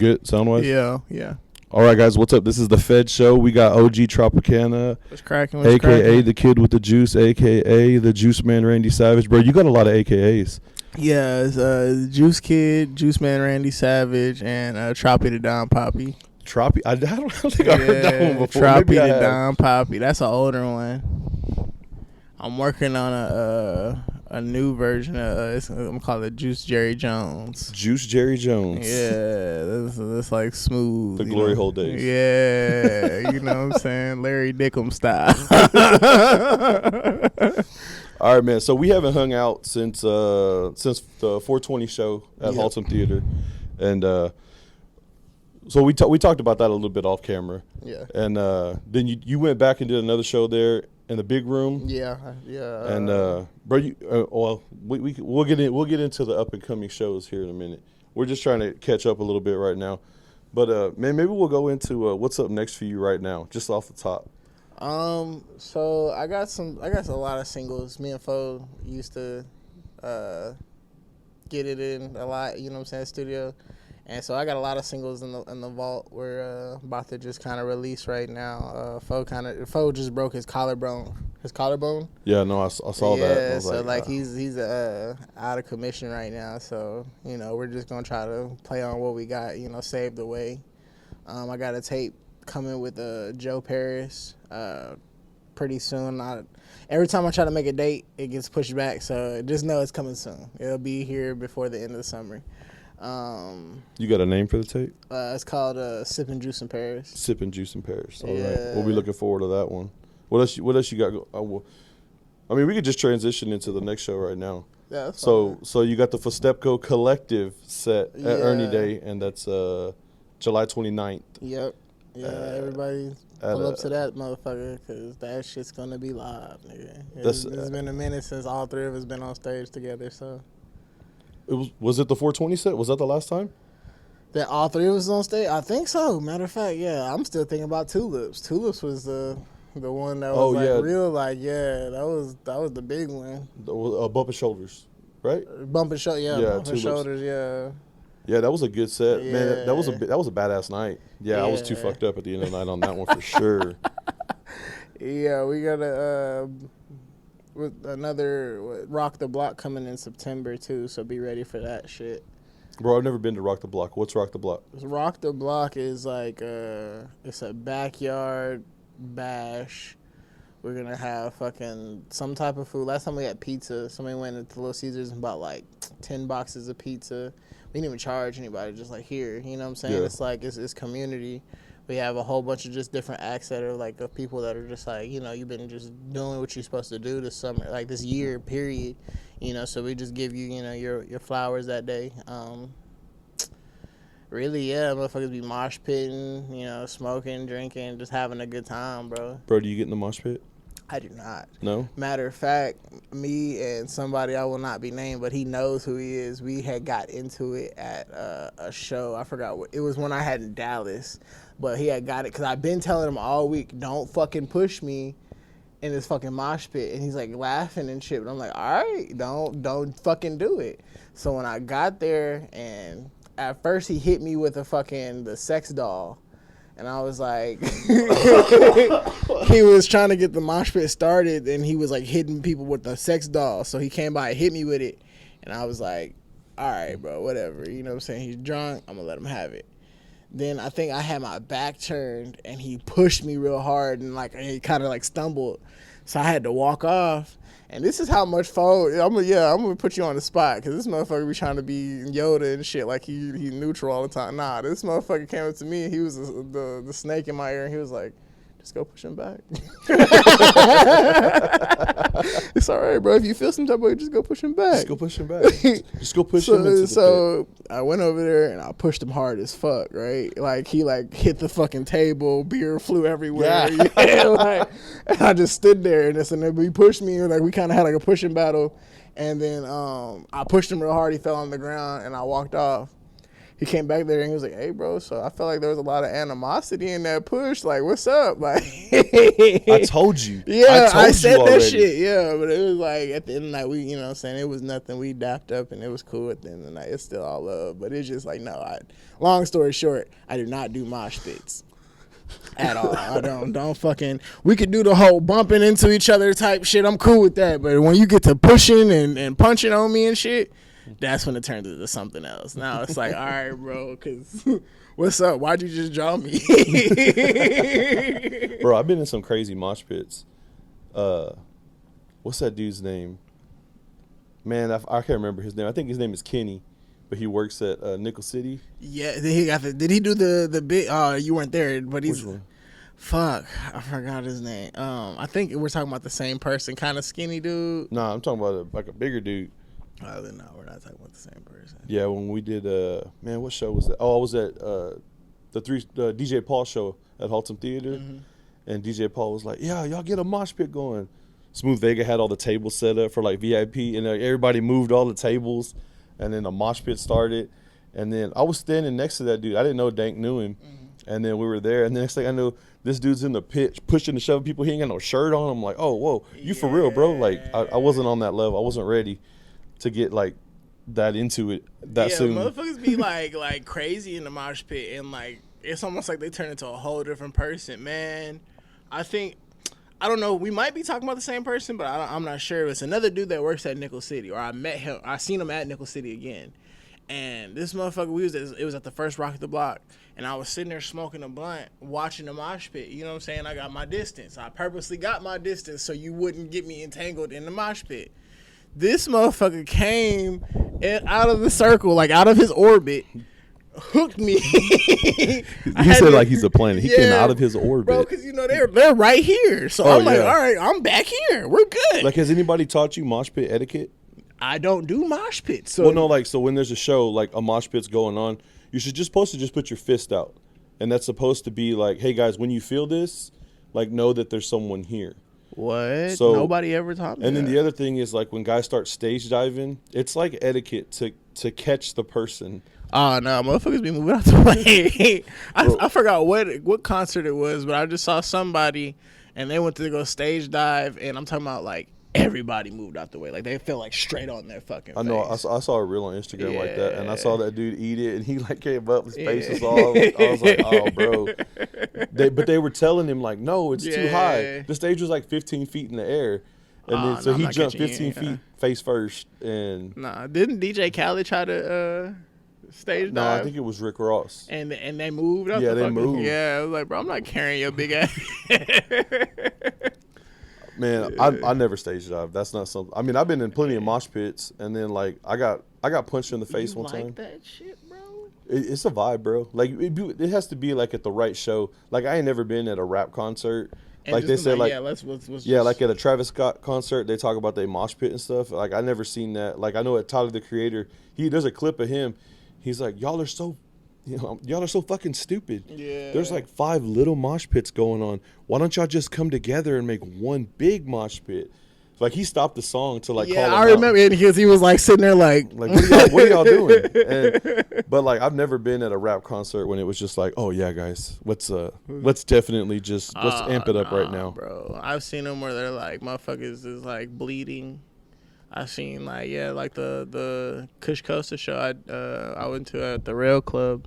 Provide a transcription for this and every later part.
Good sound-wise? Yeah. All right, guys, what's up? This is the Fed Show. We got OG Tropicanna, What's cracking? a.k.a. the kid with the juice, a.k.a. the Juice Man Randy Savage. Bro, you got a lot of AKAs. Yeah, it's Juice Kid, Juice Man Randy Savage, and Troppy the Don Poppy. Troppy? I don't think I heard that one before. Troppy the Don Poppy. That's an older one. I'm working on a new version of I'm calling it Juice Jerry Jones. Juice Jerry Jones. Yeah, that's like smooth. The glory hole days. Yeah, you know what I'm saying? Larry Dickham style. All right, man. So we haven't hung out since the 420 show at Haltom Theater, and so we talked about that a little bit off camera. Yeah. And then you went back and did another show there in the big room. Yeah. And bro, we'll get into the up and coming shows here in a minute. We're just trying to catch up a little bit right now, but man, maybe we'll go into what's up next for you right now, just off the top. So I got a lot of singles. Me and Fo used to get it in a lot, you know what I'm saying, studio. And so I got a lot of singles in the vault we're about to just kind of release right now. Fo just broke his collarbone. Yeah, no, I saw that. Yeah, so like he's out of commission right now. So, you know, we're just gonna try to play on what we got, you know, saved away. I got a tape coming with Joe Pari pretty soon. Every time I try to make a date, it gets pushed back. So just know it's coming soon. It'll be here before the end of the summer. You got a name for the tape? It's called Sippin' Juice in Paris. Sippin' Juice in Paris. All yeah. right. We'll be looking forward to that one. What else you got? I mean, we could just transition into the next show right now. Yeah, that's so fine. So you got the Fostepco Collective set at Ernie Day, and that's July 29th. Yep. Yeah, everybody pull up to that motherfucker, because that shit's going to be live, nigga. It's been a minute since all three of us been on stage together, so. Was it the 420 set? Was that the last time? That all three of us on stage? I think so. Matter of fact, yeah. I'm still thinking about Tulips. Tulips was the one that was real, that was the big one. Bumping Shoulders, right? Bumping Shoulders, yeah. Yeah, that was a good set, man. That was a badass night. Yeah, I was too fucked up at the end of the night on that one for sure. Yeah, we got with another Rock the Block coming in September too, so be ready for that shit. Bro, I've never been to Rock the Block. What's Rock the Block? Rock the Block is like it's a backyard bash. We're gonna have fucking some type of food. Last time we had pizza. Somebody went into Little Caesars and bought like 10 boxes of pizza. We didn't even charge anybody, just like here. You know what I'm saying? Yeah. It's like it's community. We have a whole bunch of just different acts that are like of people that are just like, you know, you've been just doing what you're supposed to do this summer, like this year period, you know, so we just give you, you know, your flowers that day. Really, yeah, motherfuckers be mosh pitting, you know, smoking, drinking, just having a good time, bro. Bro, do you get in the mosh pit? I do not. No? Matter of fact, me and somebody I will not be named, but he knows who he is, we had got into it at a show. I forgot what it was, when I had in Dallas. But he had got it, because I've been telling him all week, don't fucking push me in this fucking mosh pit. And he's like laughing and shit. But I'm like, all right, don't fucking do it. So when I got there, and at first he hit me with the sex doll. And I was like, he was trying to get the mosh pit started, and he was like hitting people with the sex doll. So he came by and hit me with it. And I was like, all right, bro, whatever. You know what I'm saying? He's drunk. I'm going to let him have it. Then I think I had my back turned, and he pushed me real hard, and like he kind of like stumbled. So I had to walk off. And this is how much I'm gonna put you on the spot, because this motherfucker be trying to be Yoda and shit, like he neutral all the time. Nah, this motherfucker came up to me, and he was the snake in my ear, and he was like, just go push him back. It's all right, bro. If you feel some type of way, just go push him back. Just go push him back. Just go push him into the pit. I went over there, and I pushed him hard as fuck, right? Like, he, like, hit the fucking table. Beer flew everywhere. Yeah. Like, and I just stood there, and then he pushed me, and, like, we kind of had, like, a pushing battle. And then I pushed him real hard. He fell on the ground, and I walked off. he came back there and he was like, "Hey, bro, so I felt like there was a lot of animosity in that push. Like, what's up?" Like, I told you. Yeah, I said that already. shit. Yeah, but it was like at the end of the night, we, you know what I'm saying, it was nothing. We dapped up and it was cool at the end of the night. It's still all love, but it's just like, no, long story short, I do not do mosh pits. At all. I don't fucking, we could do the whole bumping into each other type shit. I'm cool with that. But when you get to pushing and punching on me and shit, that's when it turns into something else. Now it's like, all right, bro, because what's up? Why'd you just draw me? Bro, I've been in some crazy mosh pits. What's that dude's name? Man, I can't remember his name. I think his name is Kenny, but he works at Nickel City. Yeah, did he do the bit? You weren't there, but he's. Which one? Fuck, I forgot his name. I think we're talking about the same person, kind of skinny dude. Nah, I'm talking about a bigger dude. Oh, then no, we're not talking about the same person. Yeah, when we did, man, what show was that? Oh, I was at the DJ Paul show at Haltom Theater, and DJ Paul was like, "Yeah, y'all get a mosh pit going." Smooth Vega had all the tables set up for like VIP, and everybody moved all the tables, and then the mosh pit started, and then I was standing next to that dude. I didn't know Dank knew him, and then we were there, and the next thing I knew, this dude's in the pit pushing and shoving people. He ain't got no shirt on. I'm like, "Oh, whoa, you for real, bro?" Like I wasn't on that level. I wasn't ready to get like that into it that soon. Yeah, motherfuckers be like crazy in the mosh pit, and like it's almost like they turn into a whole different person, man. I don't know. We might be talking about the same person, but I'm not sure. It's another dude that works at Nickel City, or I met him. I seen him at Nickel City again. And this motherfucker, it was at the first Rock at the Block, and I was sitting there smoking a blunt, watching the mosh pit. You know what I'm saying? I got my distance. I purposely got my distance so you wouldn't get me entangled in the mosh pit. This motherfucker came out of the circle, like out of his orbit, hooked me. He said like he's a planet. He came out of his orbit. Bro, because, you know, they're right here. So I'm like, all right, I'm back here. We're good. Like, has anybody taught you mosh pit etiquette? I don't do mosh pits. So. Well, no, like, so when there's a show, like a mosh pit's going on, you're supposed to just put your fist out. And that's supposed to be like, hey, guys, when you feel this, like, know that there's someone here. What? So, nobody ever taught me And that. then the other thing is, like, when guys start stage diving, it's like etiquette to catch the person. Oh, no, motherfuckers be moving out the way. I forgot what concert it was, but I just saw somebody, and they went to go stage dive, and I'm talking about, like, everybody moved out the way. Like, they felt like straight on their fucking face. I know. I saw a reel on Instagram like that, and I saw that dude eat it, and he, like, came up, his face was all, I was like, oh, bro. But they were telling him, like, no, it's too high. The stage was, like, 15 feet in the air. And then, so he jumped 15 feet face first. And nah, didn't DJ Khaled try to stage dive? No, I think it was Rick Ross. And they moved up. Yeah, they moved. Yeah, I was like, bro, I'm not carrying your big ass. Man, I never stage dive. That's not something. I mean, I've been in plenty of mosh pits, and then like I got punched in the face one time. Like that shit, bro? It's a vibe, bro. Like it has to be like at the right show. Like I ain't never been at a rap concert. And like they said, like let's like at a Travis Scott concert, they talk about they mosh pit and stuff. Like I never seen that. Like I know at Tyler the Creator, there's a clip of him. He's like, y'all are so fucking stupid. Yeah. There's like 5 little mosh pits going on. Why don't y'all just come together and make one big mosh pit? Like he stopped the song to like call him I remember it because he was like sitting there like what are y'all doing? But like I've never been at a rap concert when it was just like, oh yeah, guys, let's definitely just let's amp it up right now, bro. I've seen them where they're like motherfuckers is like bleeding. I've seen like the Kush Costa show I went to at the Rail Club.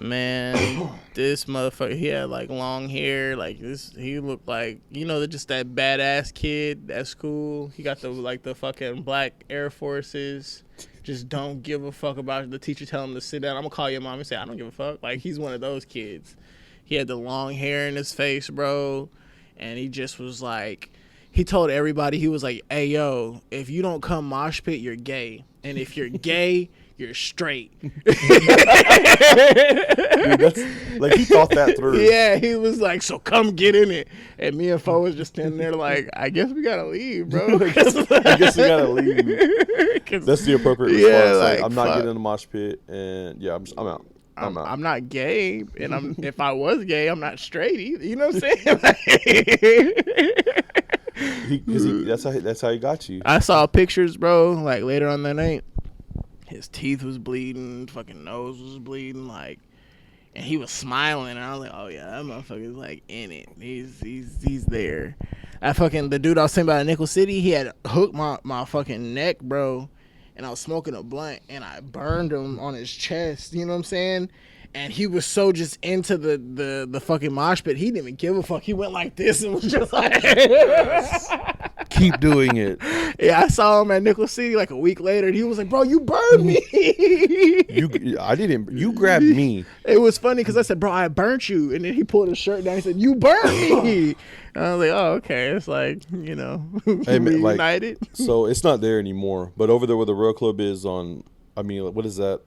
Man, this motherfucker, he had like long hair, like this. He looked like just that badass kid at school. He got the fucking black Air Forces. Just don't give a fuck about the teacher telling him to sit down. I'm gonna call your mom and say I don't give a fuck. Like he's one of those kids. He had the long hair in his face, bro, and he just was like. He told everybody, he was like, hey, yo, if you don't come mosh pit, you're gay. And if you're gay, you're straight. Dude, that's, like, he thought that through. Yeah, he was like, so come get in it. And me and Fo was just standing there like, I guess we got to leave, bro. I guess we got to leave. That's the appropriate response. Yeah, like, I'm not getting in the mosh pit, and yeah, I'm out. I'm not gay, and if I was gay, I'm not straight either. You know what I'm saying? That's how he got you. I saw pictures, bro. Like later on that night, his teeth was bleeding, fucking nose was bleeding, like, and he was smiling, and I was like, oh yeah, that motherfucker's like in it. He's there. The dude I was saying about Nickel City, he had hooked my fucking neck, bro, and I was smoking a blunt, and I burned him on his chest. You know what I'm saying? And he was so just into the fucking mosh pit, he didn't even give a fuck. He went like this and was just like, keep doing it. Yeah, I saw him at Nickel City like a week later, and he was like, bro, you burned me. You grabbed me. It was funny because I said, bro, I burnt you. And then he pulled his shirt down. He said, you burned me. And I was like, oh, okay. It's like, you know, hey, man, reunited. Like, so it's not there anymore. But over there where the Rail Club is on, I mean, what is that?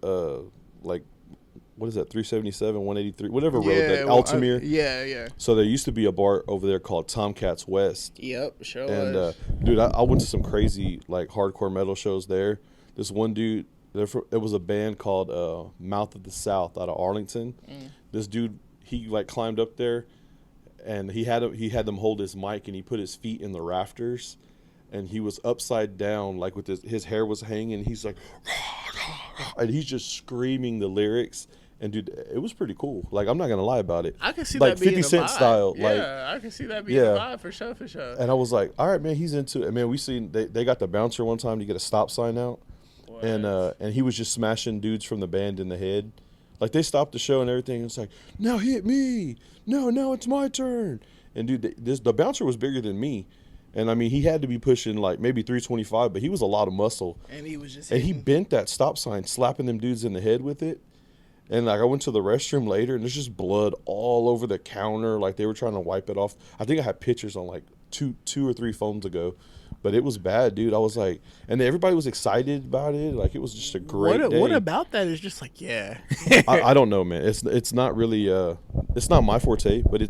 What is that? 377, 183, whatever road that Altamere. Yeah. So there used to be a bar over there called Tomcats West. Yep, sure and, was. Dude, I went to some crazy like hardcore metal shows there. This one dude, it was a band called Mouth of the South out of Arlington. This dude, he like climbed up there, and he had them hold his mic, and he put his feet in the rafters, and he was upside down, like with his hair was hanging. He's like, and he's just screaming the lyrics. And dude, it was pretty cool. Like, I'm not gonna lie about it. I can see like that being 50 Cent style. Yeah, like, I can see that being a vibe for sure. And I was like, all right, man, he's into it. Man, we seen they got the bouncer one time to get a stop sign out, and he was just smashing dudes from the band in the head. Like, they stopped the show and everything. It's like, now hit me. No, now it's my turn. And dude, the bouncer was bigger than me. And I mean, he had to be pushing like maybe 325, but he was a lot of muscle. And he was just he bent that stop sign, slapping them dudes in the head with it. And like, I went to the restroom later, and there's just blood all over the counter. Like, they were trying to wipe it off. I think I had pictures on like two or three phones ago, but it was bad, dude. I was like, and everybody was excited about it. Like, it was just a great day. What about that is just like, yeah. I don't know, man. It's not really it's not my forte, but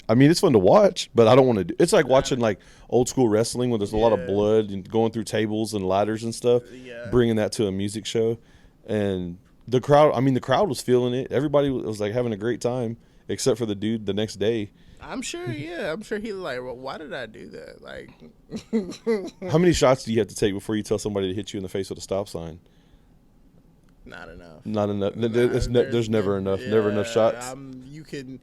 I mean, it's fun to watch, but I don't want to do. It's like watching like old school wrestling where there's a lot of blood and going through tables and ladders and stuff. Yeah. Bringing that to a music show, and the crowd was feeling it. Everybody was like having a great time, except for the dude the next day. I'm sure. Yeah, I'm sure he was like, well, why did I do that? Like, how many shots do you have to take before you tell somebody to hit you in the face with a stop sign? Not enough. Not enough. There's never enough. Yeah, never enough shots. You can.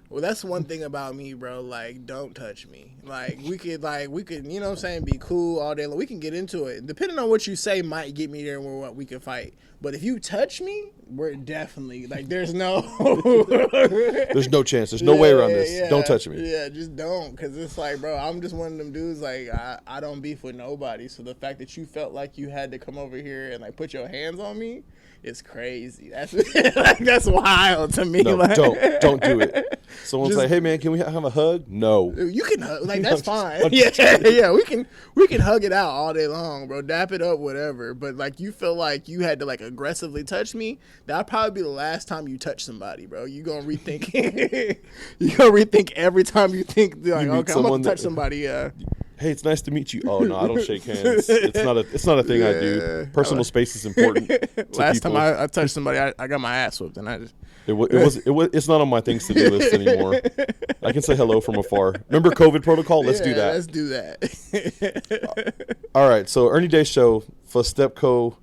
Well, that's one thing about me, bro. Like, don't touch me. Like, we could, you know what I'm saying, be cool all day long. We can get into it. Depending on what you say might get me there where we can fight. But if you touch me, we're definitely, like, there's no... There's no chance. There's no way around this. Yeah, don't touch me. Yeah, just don't. Because it's like, bro, I'm just one of them dudes, like, I don't beef with nobody. So the fact that you felt like you had to come over here and, like, put your hands on me, it's crazy. That's like, that's wild to me. No, like, don't do it. Someone's like, "Hey man, can we have a hug?" No. You can hug, like, that's fine. Yeah. We can hug it out all day long, bro. Dap it up, whatever. But like, you feel like you had to like aggressively touch me. That'll probably be the last time you touch somebody, bro. You gonna rethink. You gonna rethink every time you think like, okay, I'm gonna touch somebody. Yeah. Hey, it's nice to meet you. Oh no, I don't shake hands. It's not a thing I do. Personal space is important. Last time I touched somebody, I got my ass whooped, and I just. It's not on my things to do list anymore. I can say hello from afar. Remember COVID protocol? Let's do that. Let's do that. All right. So Ernie Day show, Fostepco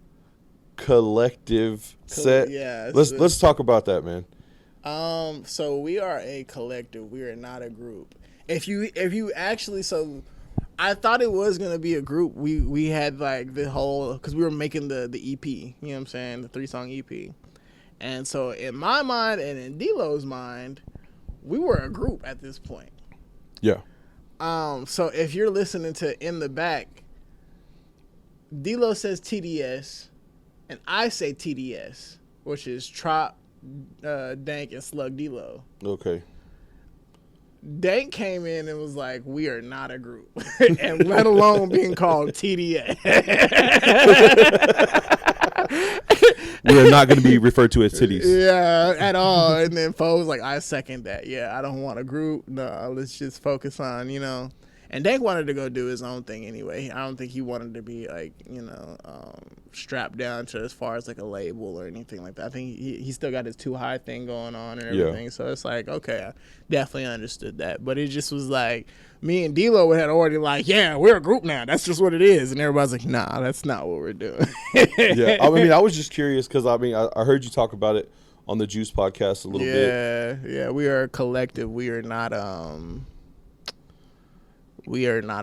Collective set. Yeah. Let's talk about that, man. So we are a collective. We are not a group. If you actually so. I thought it was going to be a group. We had like the whole, because we were making the EP, you know what I'm saying, the 3-song EP. And so in my mind and in D-Lo's mind, we were a group at this point. Yeah. So if you're listening to In the Back, D-Lo says TDS, and I say TDS, which is Trop, Dank, and Slug D-Lo. Okay. Dank came in and was like, we are not a group, and let alone being called TDS. We are not going to be referred to as titties. Yeah, at all. And then Fo was like, I second that. Yeah, I don't want a group. No, let's just focus on, you know. And Dank wanted to go do his own thing anyway. I don't think he wanted to be like, strapped down to as far as like a label or anything like that. I think he still got his Too High thing going on and everything. Yeah. So it's like, okay, I definitely understood that. But it just was like, me and D-Lo had already like, yeah, we're a group now. That's just what it is. And everybody's like, nah, that's not what we're doing. Yeah. I mean, I was just curious because, I mean, I heard you talk about it on the Juice podcast a little bit. Yeah, we are a collective. We are not a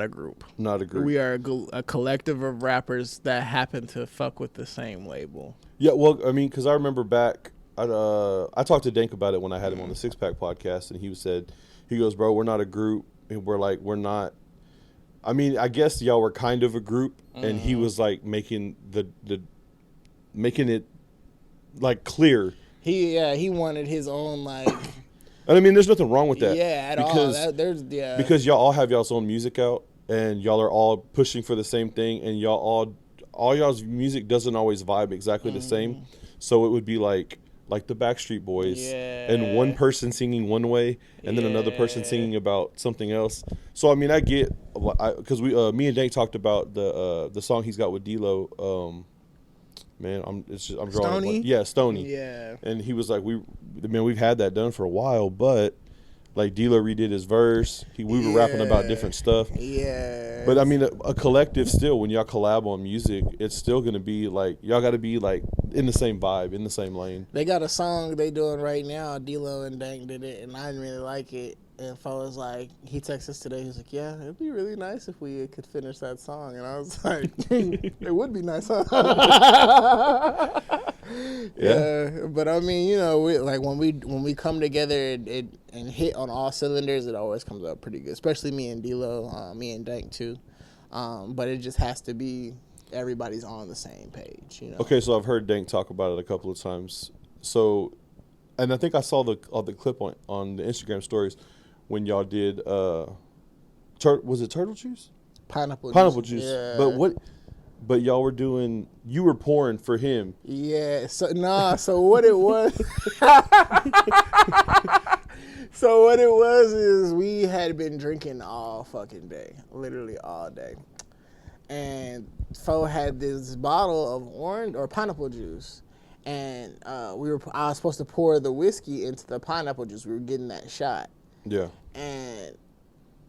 group. Not a group. We are a collective of rappers that happen to fuck with the same label. Yeah, well, I mean, because I remember back, I talked to Dank about it when I had him on the SixPac podcast, and he goes, bro, we're not a group, and we're not. I mean, I guess y'all were kind of a group, and he was like making it like clear. He wanted his own like. And I mean, there's nothing wrong with that. Yeah, at all. Because y'all all have y'all's own music out, and y'all are all pushing for the same thing, and all y'all's music doesn't always vibe exactly the same. So it would be like the Backstreet Boys, and one person singing one way, and then another person singing about something else. So I mean, I get because me and Dank talked about the song he's got with D-Lo. Man, I'm drawing. Stoney? Yeah, Stoney. Yeah. And he was like, we've had that done for a while, but like D-Lo redid his verse. We were rapping about different stuff. Yeah. But I mean, a collective still, when y'all collab on music, it's still gonna be like y'all got to be like in the same vibe, in the same lane. They got a song they doing right now. D-Lo and Dank did it, and I didn't really like it. And Fo was like, he texted us today. He was like, yeah, it'd be really nice if we could finish that song. And I was like, it would be nice, huh? Yeah. But I mean, when we come together and hit on all cylinders, it always comes out pretty good. Especially me and D-Lo, me and Dank too. But it just has to be everybody's on the same page. Okay, so I've heard Dank talk about it a couple of times. So, and I think I saw the clip on the Instagram stories. When y'all did, was it turtle juice? Pineapple juice. Yeah. But y'all were doing. You were pouring for him. Yeah. So what it was. So what it was is we had been drinking all fucking day, literally all day, and Fo had this bottle of orange or pineapple juice. And I was supposed to pour the whiskey into the pineapple juice. We were getting that shot. Yeah. And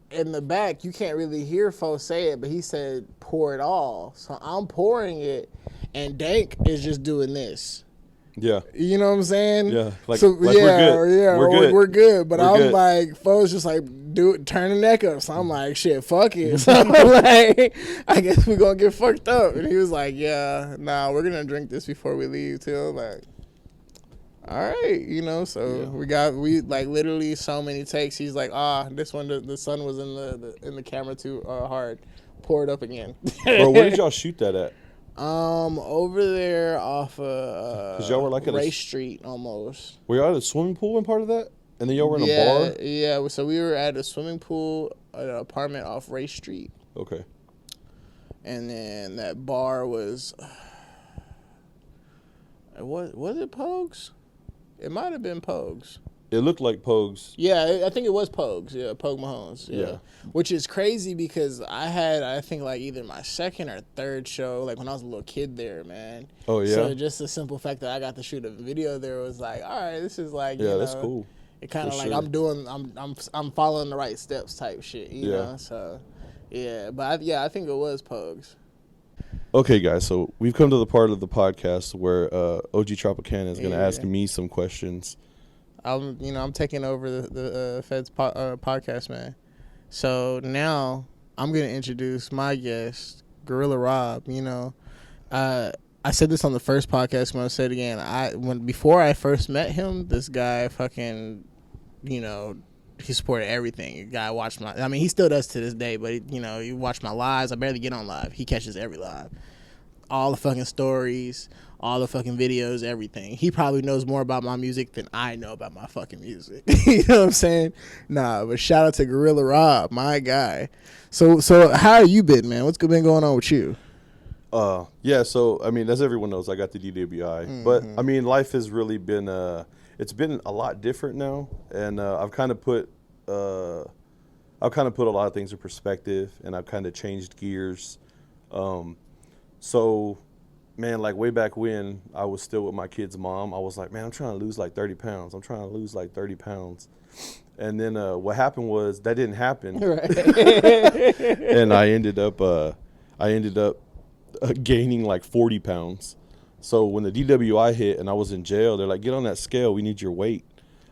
in the back, you can't really hear Fo say it, but he said, pour it all. So I'm pouring it, and Dank is just doing this. Yeah. You know what I'm saying? Yeah. We're good. We're good. But I'm like, Fo's just like, turn the neck up. So I'm like, shit, fuck it. So I'm like, I guess we're going to get fucked up. And he was like, yeah, nah, we're going to drink this before we leave too. I'm like, all right, so we like literally so many takes. He's like, this one, the sun was in the camera too hard. Pour it up again. Bro, where did y'all shoot that at? Over there off of y'all were like at Ray Street almost. Were y'all at a swimming pool and part of that? And then y'all were in a bar? Yeah, so we were at a swimming pool at an apartment off Ray Street. Okay. And then that bar was was it Pogues? It might have been Pogues. It looked like Pogues. Yeah, I think it was Pogues. Yeah, Pogue Mahomes. Yeah. Which is crazy because I think like either my second or third show, like when I was a little kid there, man. Oh, yeah? So just the simple fact that I got to shoot a video there was like, all right, this is like, that's cool. It kind of like I'm following the right steps type shit, you know? So, yeah. But I think it was Pogues. Okay, guys, so we've come to the part of the podcast where OG Tropicanna is going to ask me some questions. I'm taking over the Feds podcast, man. So now I'm going to introduce my guest, Gorilla Rob. I said this on the first podcast. I'm going to say it again. Before I first met him, this guy fucking, he supported everything. The guy watched he still does to this day, but he watched my lives. I barely get on live. He catches every live. All the fucking stories, all the fucking videos, everything. He probably knows more about my music than I know about my fucking music. You know what I'm saying? Nah, but shout out to Gorilla Rob, my guy. So how you been, man? What's been going on with you? So, as everyone knows, I got the DWI. But, life has really been, it's been a lot different now. And I've kind of put, I've kind of put a lot of things in perspective, and I've kind of changed gears. So, man, like way back when I was still with my kid's mom, I was like, man, I'm trying to lose like 30 pounds. I'm trying to lose like 30 pounds. And then what happened was that didn't happen. Right. And I ended up gaining like 40 pounds. So when the DWI hit and I was in jail, they're like, get on that scale. We need your weight.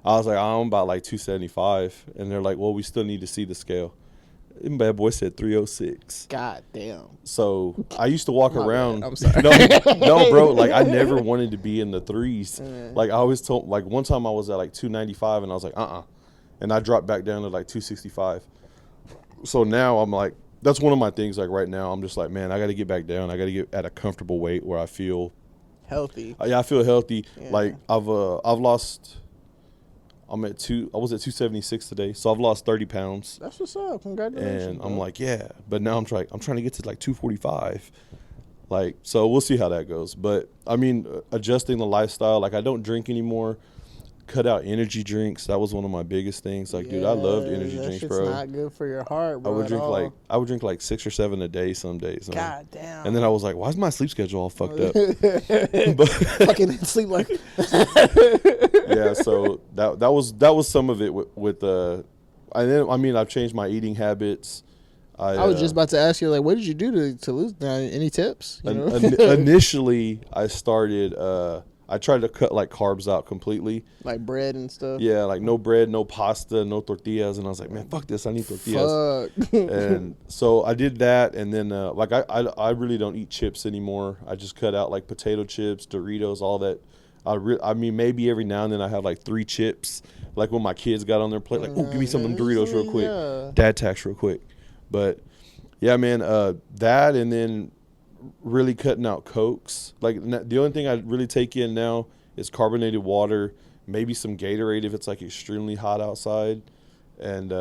I was like, I'm about like 275. And they're like, well, we still need to see the scale. And bad boy said 306. God damn. So I used to walk around. I'm sorry. No, bro. Like I never wanted to be in the threes. Like I always told. Like one time I was at like 295, and I was like, and I dropped back down to like 265. So now I'm like, that's one of my things. Like right now, I'm just like, man, I got to get back down. I got to get at a comfortable weight where I feel healthy. Yeah, I feel healthy. Yeah. Like I've lost. I was at 276 today, so I've lost 30 pounds. That's what's up. Congratulations. And bro. I'm like, yeah, but now I'm trying to get to like 245. Like, so we'll see how that goes. But I mean, adjusting the lifestyle, like I don't drink anymore. Cut out energy drinks. That was one of my biggest things. Like, dude, I loved energy drinks, bro. It's not good for your heart, bro. I would drink like 6 or 7 a day some days. Man. God damn. And then I was like, why is my sleep schedule all fucked up? Fucking sleep like. Yeah, so that was some of it with and then I mean I've changed my eating habits. I was just about to ask you, like, what did you do to lose? Any tips? You know? Initially, I started. I tried to cut like carbs out completely, like bread and stuff. Yeah, like no bread, no pasta, no tortillas, and I was like, man, fuck this, I need tortillas. Fuck. And so I did that, and then like I really don't eat chips anymore. I just cut out like potato chips, Doritos, all that. I mean, maybe every now and then I have like 3 chips, like when my kids got on their plate, like, oh, give me some of them Doritos real quick, dad tax real quick. But yeah, man, that, and then really cutting out Cokes. Like the only thing I really take in now is carbonated water, maybe some Gatorade if it's like extremely hot outside. And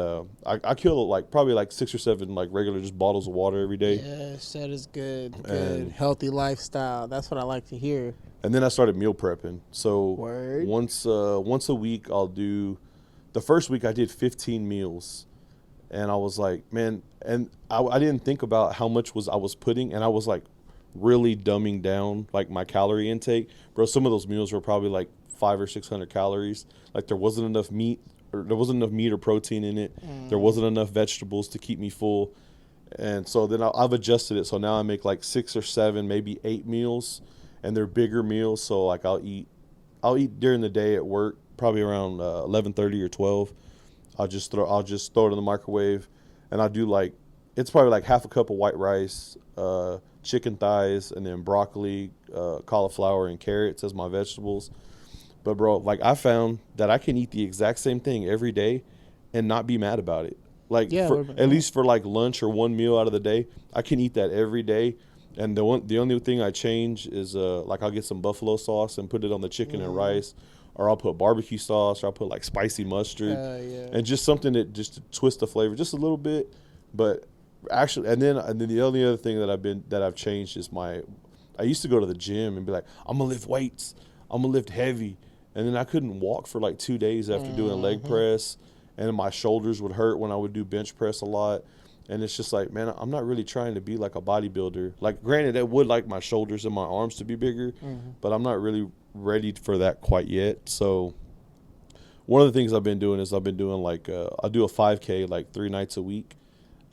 I kill like probably like 6 or 7 like regular just bottles of water every day. Yes, that is good. Good, healthy lifestyle. That's what I like to hear. And then I started meal prepping. So Word. once a week I'll do. The first week I did 15 meals, and I was like, man, and I didn't think about how much I was putting, and I was like really dumbing down like my calorie intake, bro. Some of those meals were probably like 500 or 600 calories. Like there wasn't enough meat or protein in it. There wasn't enough vegetables to keep me full. And so then I've adjusted it. So now I make like 6 or 7, maybe 8 meals, and they're bigger meals. So like I'll eat during the day at work, probably around 11:30 or 12. I'll just throw it in the microwave, and I'll do like, it's probably like half a cup of white rice, chicken thighs, and then broccoli, cauliflower, and carrots as my vegetables. But bro, like I found that I can eat the exact same thing every day and not be mad about it. Like at least for like lunch or one meal out of the day, I can eat that every day. And the only thing I change is like I'll get some buffalo sauce and put it on the chicken and rice, or I'll put barbecue sauce, or I'll put like spicy mustard, and just something that just to twist the flavor just a little bit. But actually, and then the only other thing that I've changed is I used to go to the gym and be like, I'm gonna lift weights, I'm gonna lift heavy, and then I couldn't walk for like 2 days after doing leg press, and my shoulders would hurt when I would do bench press a lot. And it's just like, man, I'm not really trying to be like a bodybuilder. Like, granted, I would like my shoulders and my arms to be bigger, but I'm not really ready for that quite yet. So one of the things I've been doing is like, I'll do a 5K like 3 nights a week.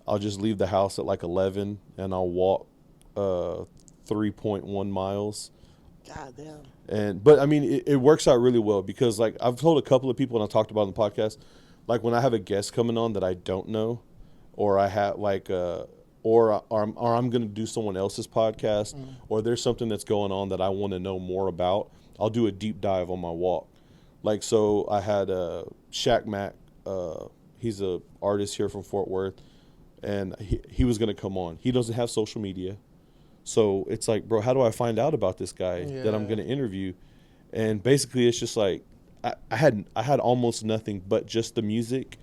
I'll just leave the house at like 11, and I'll walk 3.1 miles. God damn. But I mean, it works out really well, because like I've told a couple of people, and I talked about it on the podcast, like when I have a guest coming on that I don't know, or I have like or I'm going to do someone else's podcast, or there's something that's going on that I want to know more about, I'll do a deep dive on my walk. Like, so I had Shaq Mack, he's a artist here from Fort Worth, and he was going to come on. He doesn't have social media. So it's like, bro, how do I find out about this guy that I'm going to interview? And basically it's just like, I had almost nothing but just the music,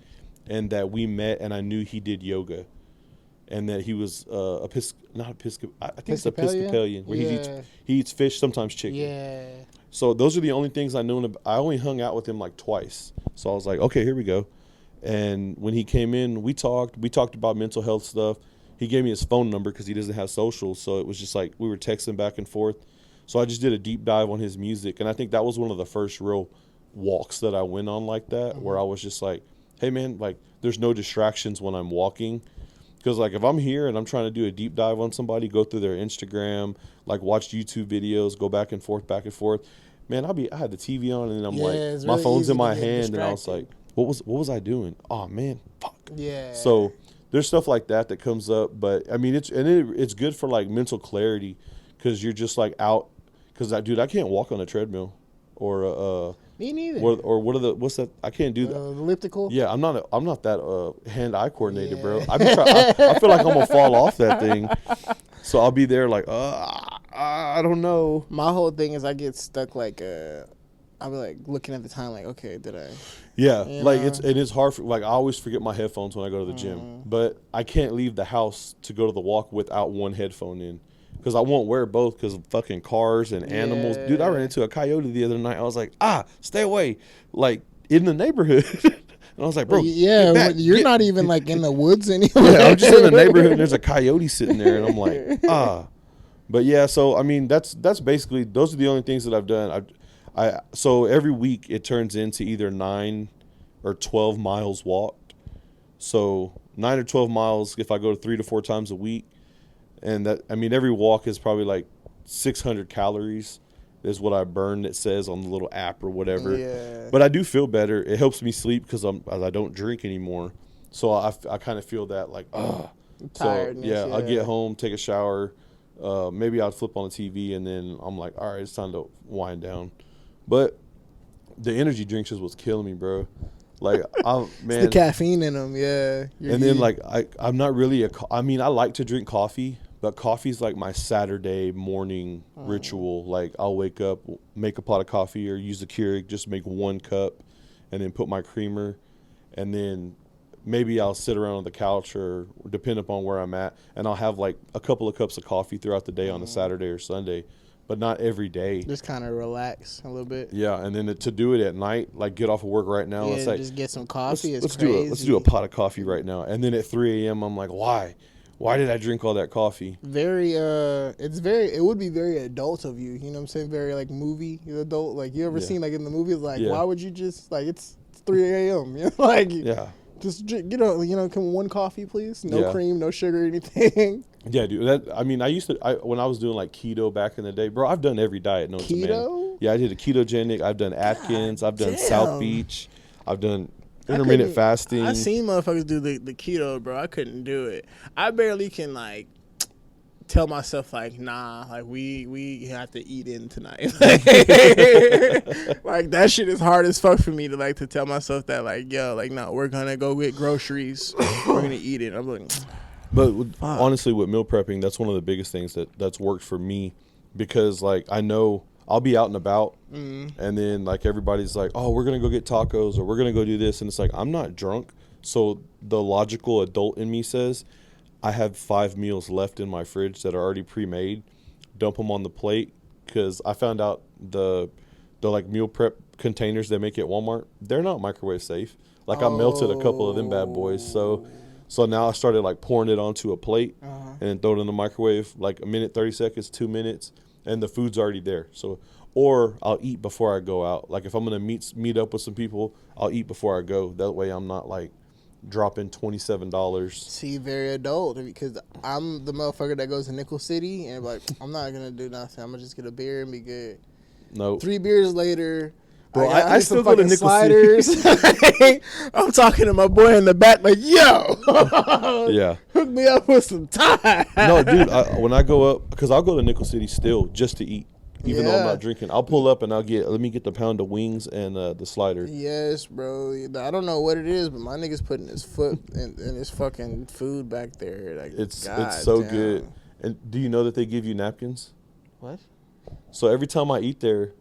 and that we met, and I knew he did yoga, and that he was I think it's Episcopalian, where he eats fish, sometimes chicken. Yeah. So those are the only things I knew. I only hung out with him like twice. So I was like, okay, here we go. And when he came in, we talked about mental health stuff. He gave me his phone number because he doesn't have social. So it was just like we were texting back and forth. So I just did a deep dive on his music. And I think that was one of the first real walks that I went on like that, where I was just like, hey, man, like there's no distractions when I'm walking. Because, like, if I'm here and I'm trying to do a deep dive on somebody, go through their Instagram, like, watch YouTube videos, go back and forth, man, I had the TV on, and I'm like, my phone's in my hand, and I was like, what was I doing? Oh, man, fuck. Yeah. So there's stuff like that comes up. But, I mean, it's good for, like, mental clarity because you're just, like, out. Because, dude, I can't walk on a treadmill or me neither. What's that? I can't do that. Elliptical. Yeah, I'm not that hand-eye coordinated, bro. I feel like I'm gonna fall off that thing. So I'll be there like, I don't know. My whole thing is I get stuck like I'll be like looking at the time like, okay, did I? Yeah, like it's hard for, like I always forget my headphones when I go to the gym, but I can't leave the house to go to the walk without one headphone in. Because I won't wear both because of fucking cars and animals. Dude, I ran into a coyote the other night. I was like, stay away. Like, in the neighborhood. And I was like, bro, you're not even like in the woods anywhere. Yeah, I'm just in the neighborhood and there's a coyote sitting there. And I'm like, But yeah, so, I mean, that's basically, those are the only things that I've done. So every week it turns into either 9 or 12 miles walked. So 9 or 12 miles if I go 3 to 4 times a week. And that, I mean, every walk is probably like 600 calories is what I burn, it says on the little app or whatever. Yeah. But I do feel better. It helps me sleep because I don't drink anymore. So I kind of feel that like, tiredness. So, yeah, I'll get home, take a shower. Maybe I'll flip on the TV and then I'm like, all right, it's time to wind down. But the energy drinks is what's killing me, bro. Like, man, it's the caffeine in them, yeah. And then, like, I'm not really I mean, I like to drink coffee, but coffee's like my Saturday morning ritual. Like, I'll wake up, make a pot of coffee or use the Keurig, just make 1 cup, and then put my creamer, and then maybe I'll sit around on the couch or depend upon where I'm at, and I'll have like a couple of cups of coffee throughout the day on a Saturday or Sunday. But not every day. Just kind of relax a little bit. Yeah, and then to do it at night, like get off of work right now. Yeah, like, just get some coffee. Let's do a pot of coffee right now. And then at 3 a.m., I'm like, why? Why did I drink all that coffee? It would be very adult of you. You know what I'm saying? Very like movie adult. Like you ever seen like in the movies, like why would you just like it's 3 a.m. You know, like just drink, come 1 coffee, please. No cream, no sugar, anything. Yeah, dude. I mean, when I was doing like keto back in the day, bro. I've done every diet known to man. Keto? Yeah, I did a ketogenic. I've done Atkins. I've done South Beach. I've done intermittent fasting. I seen motherfuckers do the keto, bro. I couldn't do it. I barely can like tell myself like, nah, like we have to eat in tonight. Like that shit is hard as fuck for me to tell myself that like, yo, like no, we're gonna go get groceries. We're gonna eat it. I'm like. But honestly, with meal prepping, that's one of the biggest things that's worked for me because, like, I know I'll be out and about, and then, like, everybody's like, oh, we're going to go get tacos or we're going to go do this. And it's like, I'm not drunk. So the logical adult in me says I have 5 meals left in my fridge that are already pre-made. Dump them on the plate because I found out the like, meal prep containers they make at Walmart, they're not microwave safe. Like, I melted a couple of them bad boys, So now I started like pouring it onto a plate and then throw it in the microwave like a minute, 30 seconds, 2 minutes, and the food's already there. So, or I'll eat before I go out. Like if I'm gonna meet up with some people, I'll eat before I go. That way I'm not like dropping $27. See, very adult because I'm the motherfucker that goes to Nickel City and like I'm not gonna do nothing. I'm gonna just get a beer and be good. No. 3 beers later. Bro, I still go to Nickel sliders. City. I'm talking to my boy in the back like, yo, hook me up with some time. No, dude, when I go up, because I'll go to Nickel City still just to eat, even though I'm not drinking. I'll pull up and let me get the pound of wings and the slider. Yes, bro. I don't know what it is, but my nigga's putting his foot in his fucking food back there. Like, it's so good. And do you know that they give you napkins? What? So every time I've eaten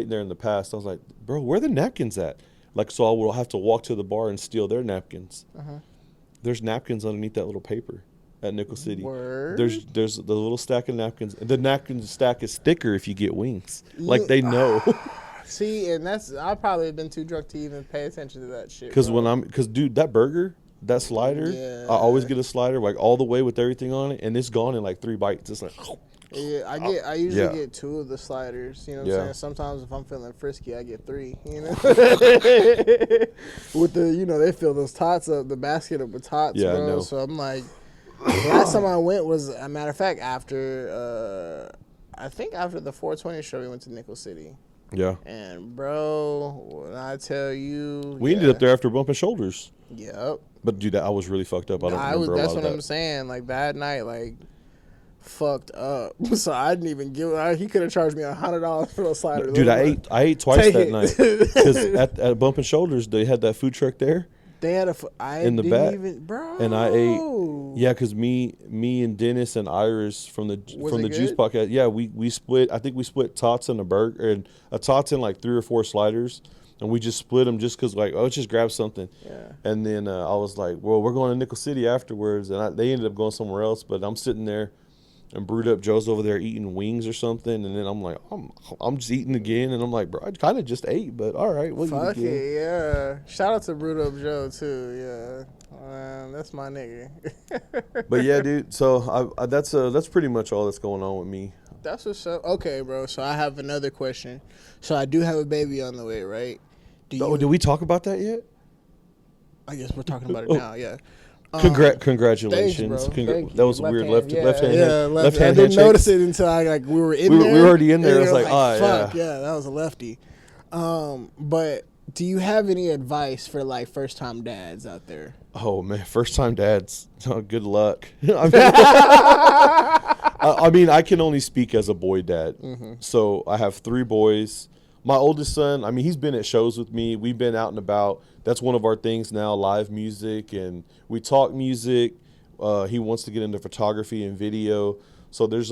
there in the past, I was like, bro, where are the napkins at? Like, so I will have to walk to the bar and steal their napkins. There's napkins underneath that little paper at Nickel City. Word? There's the little stack of napkins. The napkin stack is thicker if you get wings. Like, they know. See, and I probably have been too drunk to even pay attention to that shit. Because dude, that burger, that slider, Yeah. I always get a slider like all the way with everything on it, and it's gone in like 3 bites. It's like, yeah, I usually get 2 of the sliders. You know what I'm saying? Sometimes if I'm feeling frisky, I get 3. You know, with the they fill those tots up, the basket up with tots, Yeah, bro. I know. So I'm like, last time I went was, a matter of fact, after I think after the 420 show, we went to Nickel City. yeah. And bro, when I tell you, We ended up there after bumping shoulders. Yep. But dude, I was really fucked up. I don't remember a lot That's of what that. I'm saying. Like that night, like fucked up. So I didn't even give. He could have charged me $100 for those sliders. Dude, I ate twice Take that it. night because at Bumping Shoulders they had that food truck there. They had in the back, bro. and I ate. Yeah, because me and Dennis and Iris from the Juice good? Podcast. Yeah, we split. I think we split tots and a burger and a tots and like 3 or 4 sliders, and we just split them just because like, oh, let's just grab something. Yeah. And then I was like, well, we're going to Nickel City afterwards, and they ended up going somewhere else. But I'm sitting there, and Brewed Up Joe's over there eating wings or something, and then I'm like, I'm just eating again, and I'm like, bro, I kind of just ate, but all right, we'll Fuck eat again. it, yeah. Shout out to Brewed Up Joe too, yeah. That's my nigga. But yeah, dude. So that's pretty much all that's going on with me. That's what's up. Okay, bro. So I have another question. So I do have a baby on the way, right? Did we talk about that yet? I guess we're talking about it now. Yeah. Congratulations. Thanks, bro. Thank That you. was a weird left hand. left hand. Yeah, Left I hand didn't handshake. notice it until we were in there. We were already in there. And It was like, fuck, yeah, that was a lefty. But do you have any advice for like first time dads out there? Oh man, first time dads. Oh, good luck. I mean, I can only speak as a boy dad. Mm-hmm. So I have 3 boys. My oldest son, I mean, he's been at shows with me. We've been out and about. That's one of our things now, live music, and we talk music. He wants to get into photography and video. So there's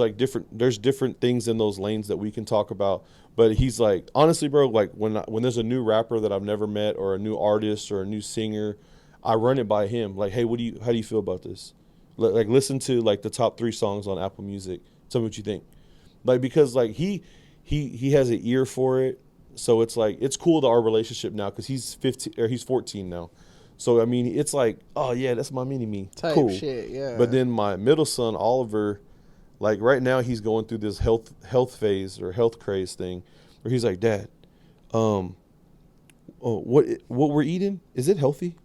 different things in those lanes that we can talk about. But he's like, honestly, bro, like when there's a new rapper that I've never met or a new artist or a new singer, I run it by him. Like, hey, how do you feel about this? Like, listen to like the top 3 songs on Apple Music. Tell me what you think. Like, because like he has an ear for it. So it's like, it's cool to our relationship now because he's 14 now. So, I mean, it's like, oh, yeah, that's my mini-me. Type cool. shit, yeah. But then my middle son, Oliver, like right now he's going through this health phase or health craze thing where he's like, Dad, what we're eating, is it healthy?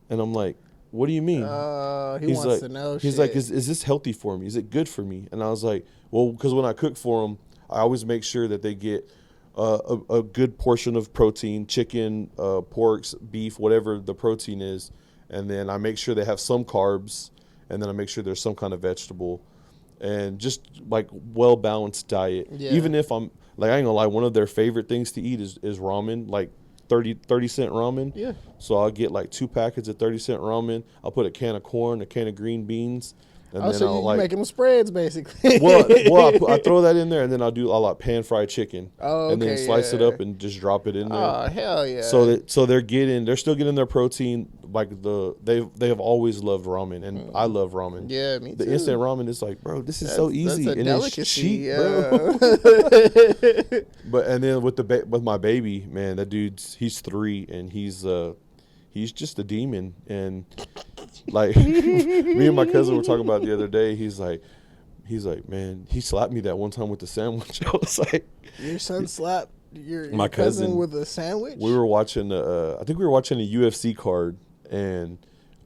And I'm like, what do you mean? He wants to know He's shit. like, is this healthy for me? Is it good for me? And I was like, well, because when I cook for them, I always make sure that they get a good portion of protein, chicken, porks, beef, whatever the protein is. And then I make sure they have some carbs. And then I make sure there's some kind of vegetable. And just like well-balanced diet. Yeah. Even if I'm, like, I ain't gonna lie, one of their favorite things to eat is ramen, like 30-cent ramen. Yeah. So I'll get like 2 packets of 30-cent ramen. I'll put a can of corn, a can of green beans. And then so I'll you're making them spreads, basically. I throw that in there, and then I'll like pan-fried chicken. Oh, and then okay, slice it yeah. up and just drop it in there. Oh, hell yeah. So they're still getting their protein. Like they have always loved ramen, and I love ramen. Yeah, me too. The instant ramen is like, bro, this is so easy That's a and delicacy, it's cheap, yeah. bro. But and then with my baby, man, that he's 3 and he's just a demon. And like me and my cousin were talking about the other day. He's like, man, he slapped me that one time with the sandwich. I was like, your son slapped your my cousin with a sandwich? We were watching I think we were watching a UFC card, and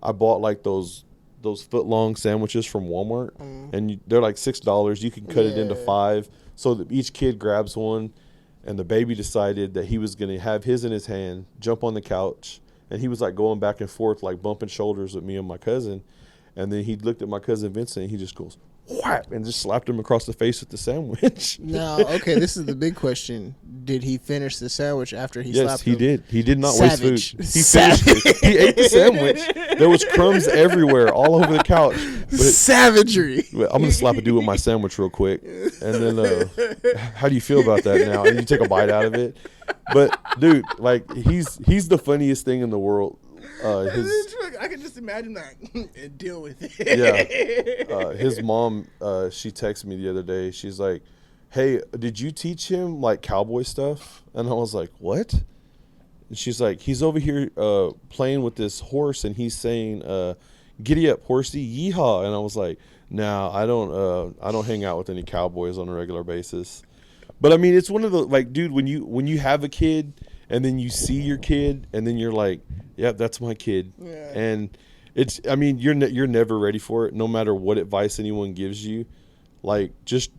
I bought like those foot-long sandwiches from Walmart, and they're like $6. You can cut it into 5, so that each kid grabs one. And the baby decided that he was going to have his in his hand, jump on the couch, and he was like going back and forth, like bumping shoulders with me and my cousin. And then he looked at my cousin Vincent, and he just goes, whap, and just slapped him across the face with the sandwich. Now, okay, this is the big question. Did he finish the sandwich after he slapped him? Yes, he did. He did not Savage. waste food. He finished it. He ate the sandwich. There was crumbs everywhere, all over the couch. Savagery. I'm going to slap a dude with my sandwich real quick. And then, how do you feel about that now? And you take a bite out of it. But, dude, like, he's the funniest thing in the world. I can just imagine that and deal with it. Yeah. His mom, she texted me the other day. She's like, hey, did you teach him like cowboy stuff? And I was like, what? And she's like, he's over here playing with this horse, and he's saying, giddy up, horsey, yeehaw. And I was like, nah, I don't hang out with any cowboys on a regular basis. But I mean, it's one of the, like, dude, when you have a kid and then you see your kid and then you're like, yeah, that's my kid. Yeah. And it's, I mean, you're never ready for it, no matter what advice anyone gives you. Like, just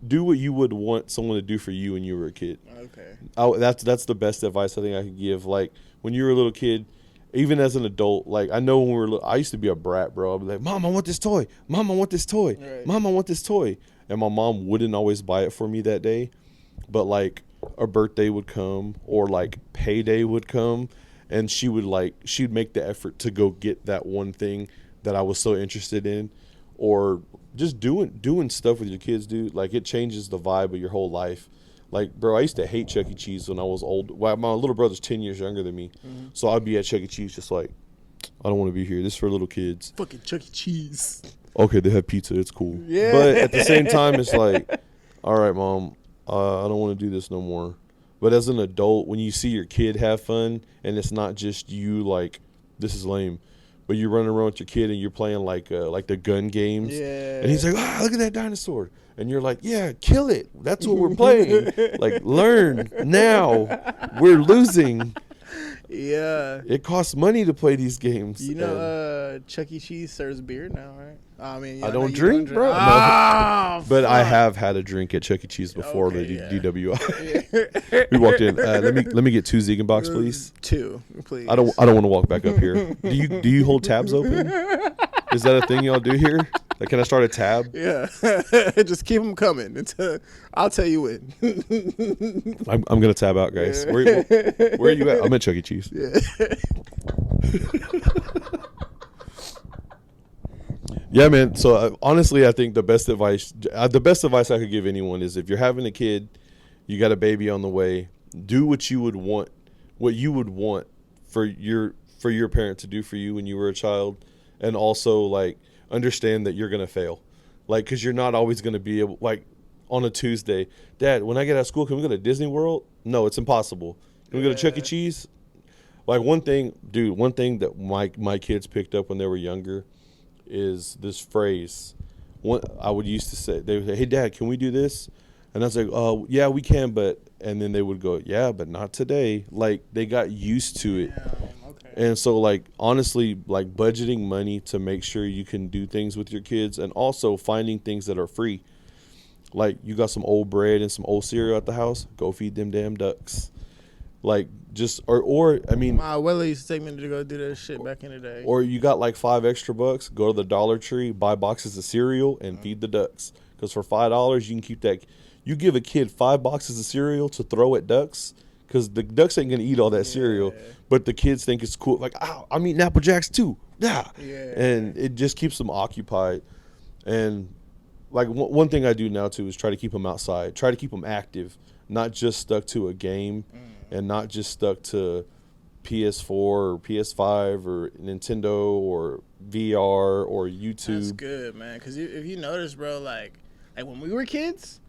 do what you would want someone to do for you when you were a kid. Okay. That's the best advice I think I could give. Like, when you were a little kid, even as an adult, like, I know when we were little, I used to be a brat, bro. I'd be like, Mom, I want this toy. Mom, I want this toy. Right. Mom, I want this toy. And my mom wouldn't always buy it for me that day. But, like, a birthday would come or, like, payday would come. And she'd make the effort to go get that one thing that I was so interested in. Or just doing stuff with your kids, dude. Like, it changes the vibe of your whole life. Like, bro, I used to hate Chuck E. Cheese when I was old. Well, my little brother's 10 years younger than me. Mm-hmm. So I'd be at Chuck E. Cheese just like, I don't want to be here. This is for little kids. Fucking Chuck E. Cheese. Okay, they have pizza. It's cool. Yeah. But at the same time, it's like, all right, Mom, I don't want to do this no more. But as an adult, when you see your kid have fun, and it's not just you, like, this is lame, but you're running around with your kid and you're playing like the gun games. Yeah. And he's like, look at that dinosaur. And you're like, yeah, kill it. That's what we're playing. Like, learn now. We're losing. Yeah. It costs money to play these games. You know, Chuck E. Cheese serves beer now, right? I mean, I don't drink, bro. No. But I have had a drink at Chuck E. Cheese before the DWI. Yeah. We walked in. Let me get 2 Ziegenbox, please. 2, please. I don't want to walk back up here. Do you hold tabs open? Is that a thing y'all do here? Like, can I start a tab? Yeah. Just keep them coming until I'll tell you when. I'm gonna tab out, guys. Yeah. Where are you at? I'm at Chuck E. Cheese. Yeah. Yeah, man. So honestly, I think the best advice I could give anyone is, if you're having a kid, you got a baby on the way, do what you would want for your parent to do for you when you were a child, and also, like, understand that you're gonna fail, like, because you're not always gonna be able, like, on a Tuesday, Dad, when I get out of school, can we go to Disney World? No, it's impossible. Can we go to Chuck E. Cheese? Like, one thing that my kids picked up when they were younger is this phrase. I would used to say, they would say, hey, Dad, can we do this? And I was like, oh, yeah, we can, but, and then they would go, yeah, but not today. Like, they got used to it. Yeah, okay. And so, like, honestly, like, budgeting money to make sure you can do things with your kids, and also finding things that are free. Like, you got some old bread and some old cereal at the house, go feed them damn ducks. Like, just, or I mean, my abuela used to take me to go do that shit back in the day. Or you got like $5 extra, go to the Dollar Tree, buy boxes of cereal, and feed the ducks. Because for $5, you can keep that. You give a kid 5 boxes of cereal to throw at ducks, because the ducks ain't gonna eat all that cereal, but the kids think it's cool. Like, oh, I'm eating Apple Jacks too. Yeah. And it just keeps them occupied. And like, one thing I do now too is try to keep them outside, try to keep them active, not just stuck to a game. And not just stuck to PS4 or PS5 or Nintendo or VR or YouTube. That's good, man. Because if you notice, bro, like when we were kids,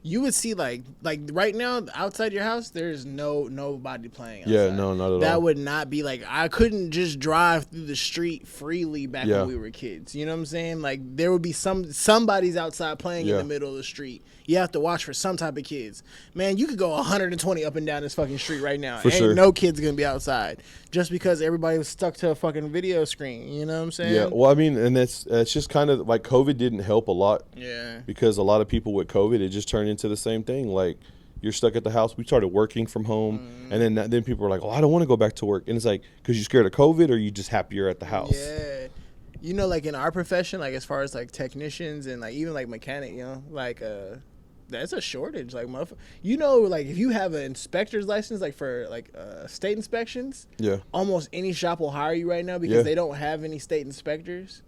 you would see like right now outside your house, there's nobody playing outside. Yeah, no, not at all. That would not be like, I couldn't just drive through the street freely back when we were kids. You know what I'm saying? Like, there would be somebody's outside playing in the middle of the street. You have to watch for some type of kids. Man, you could go 120 up and down this fucking street right now. Ain't no kids gonna be outside just because everybody was stuck to a fucking video screen. You know what I'm saying? Yeah. Well, I mean, and that's just kind of like, COVID didn't help a lot. Yeah. Because a lot of people with COVID, it just turned into the same thing. Like, you're stuck at the house. We started working from home, and then people were like, "Oh, I don't want to go back to work." And it's like, because you're scared of COVID, or you just happier at the house. Yeah. You know, like in our profession, like as far as like technicians and like even like mechanic, you know, like that's a shortage. Like, you know, like if you have an inspector's license, like for like state inspections, almost any shop will hire you right now because they don't have any state inspectors.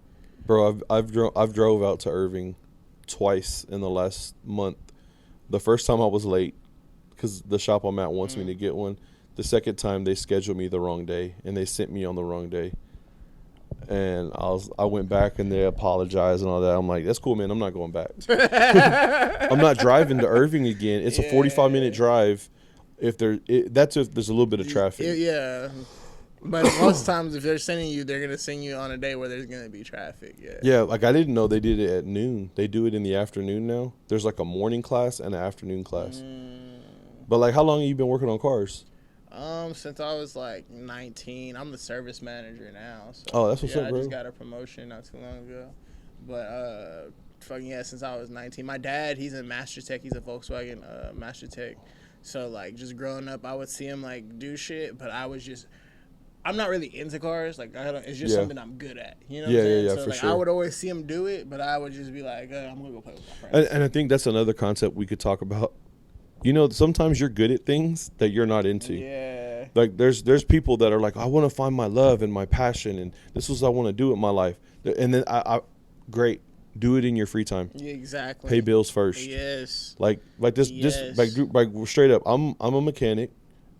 Bro, I've drove out to Irving twice in the last month. The first time I was late because the shop I'm at wants me to get one. The second time they scheduled me the wrong day and they sent me on the wrong day. And I went back and they apologized and all that. I'm like, that's cool, man. I'm not going back. I'm not driving to Irving again. It's a 45-minute drive. That's if there's a little bit of traffic. Yeah. But most times, if they're sending you, they're gonna send you on a day where there's gonna be traffic. Yeah. Yeah, like I didn't know they did it at noon. They do it in the afternoon now. There's like a morning class and an afternoon class. But like, how long have you been working on cars? Since I was like 19. I'm the service manager now. So, oh, that's what's up, bro. I just got a promotion not too long ago. But fucking yeah, since I was 19. My dad, he's in Master Tech. He's a Volkswagen Master Tech. So like, just growing up, I would see him like do shit, but I'm not really into cars. Like, it's just something I'm good at. You know what I'm saying? So, for like, sure. I would always see him do it, but I would just be like, I'm going to go play with my friends. And I think that's another concept we could talk about. You know, sometimes you're good at things that you're not into. Yeah. Like, there's people that are like, I want to find my love and my passion, and this is what I want to do with my life. And then, great. Do it in your free time. Yeah, exactly. Pay bills first. Yes. Like this, like straight up, I'm a mechanic.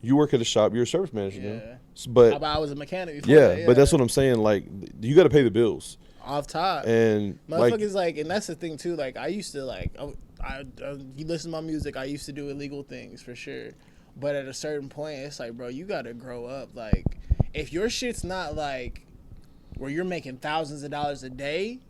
You work at a shop. You're a service manager now. But I was a mechanic before yeah, but that's what I'm saying. Like, you got to pay the bills. Off top. And motherfuckers like, and that's the thing too. Like, I used to like, you listen to my music. I used to do illegal things for sure. But at a certain point, it's like, bro, you got to grow up. Like, if your shit's not like where you're making thousands of dollars a day,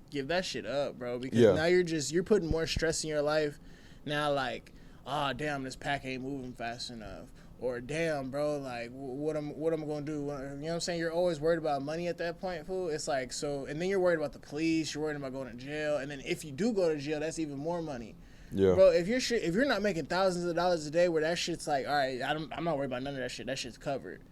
give that shit up, bro. Because now you're putting more stress in your life. Now, like, oh damn, this pack ain't moving fast enough. Or damn, bro, like what am I gonna do? You know what I'm saying? You're always worried about money at that point, fool. It's like, so, and then you're worried about the police. You're worried about going to jail, and then if you do go to jail, that's even more money. Yeah, bro. If you're not making thousands of dollars a day, where that shit's like, all right, I'm not worried about none of that shit. That shit's covered.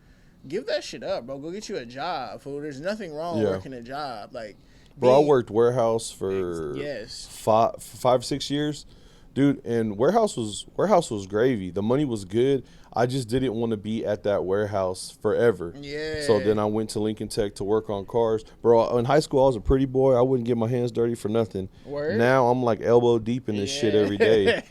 Give that shit up, bro. Go get you a job, fool. There's nothing wrong working a job, like. Bro, I worked warehouse for 5-6 years, dude, and warehouse was gravy. The money was good. I just didn't want to be at that warehouse forever. Yeah. So then I went to Lincoln Tech to work on cars. Bro, in high school I was a pretty boy. I wouldn't get my hands dirty for nothing. Word? Now I'm like elbow deep in this shit every day.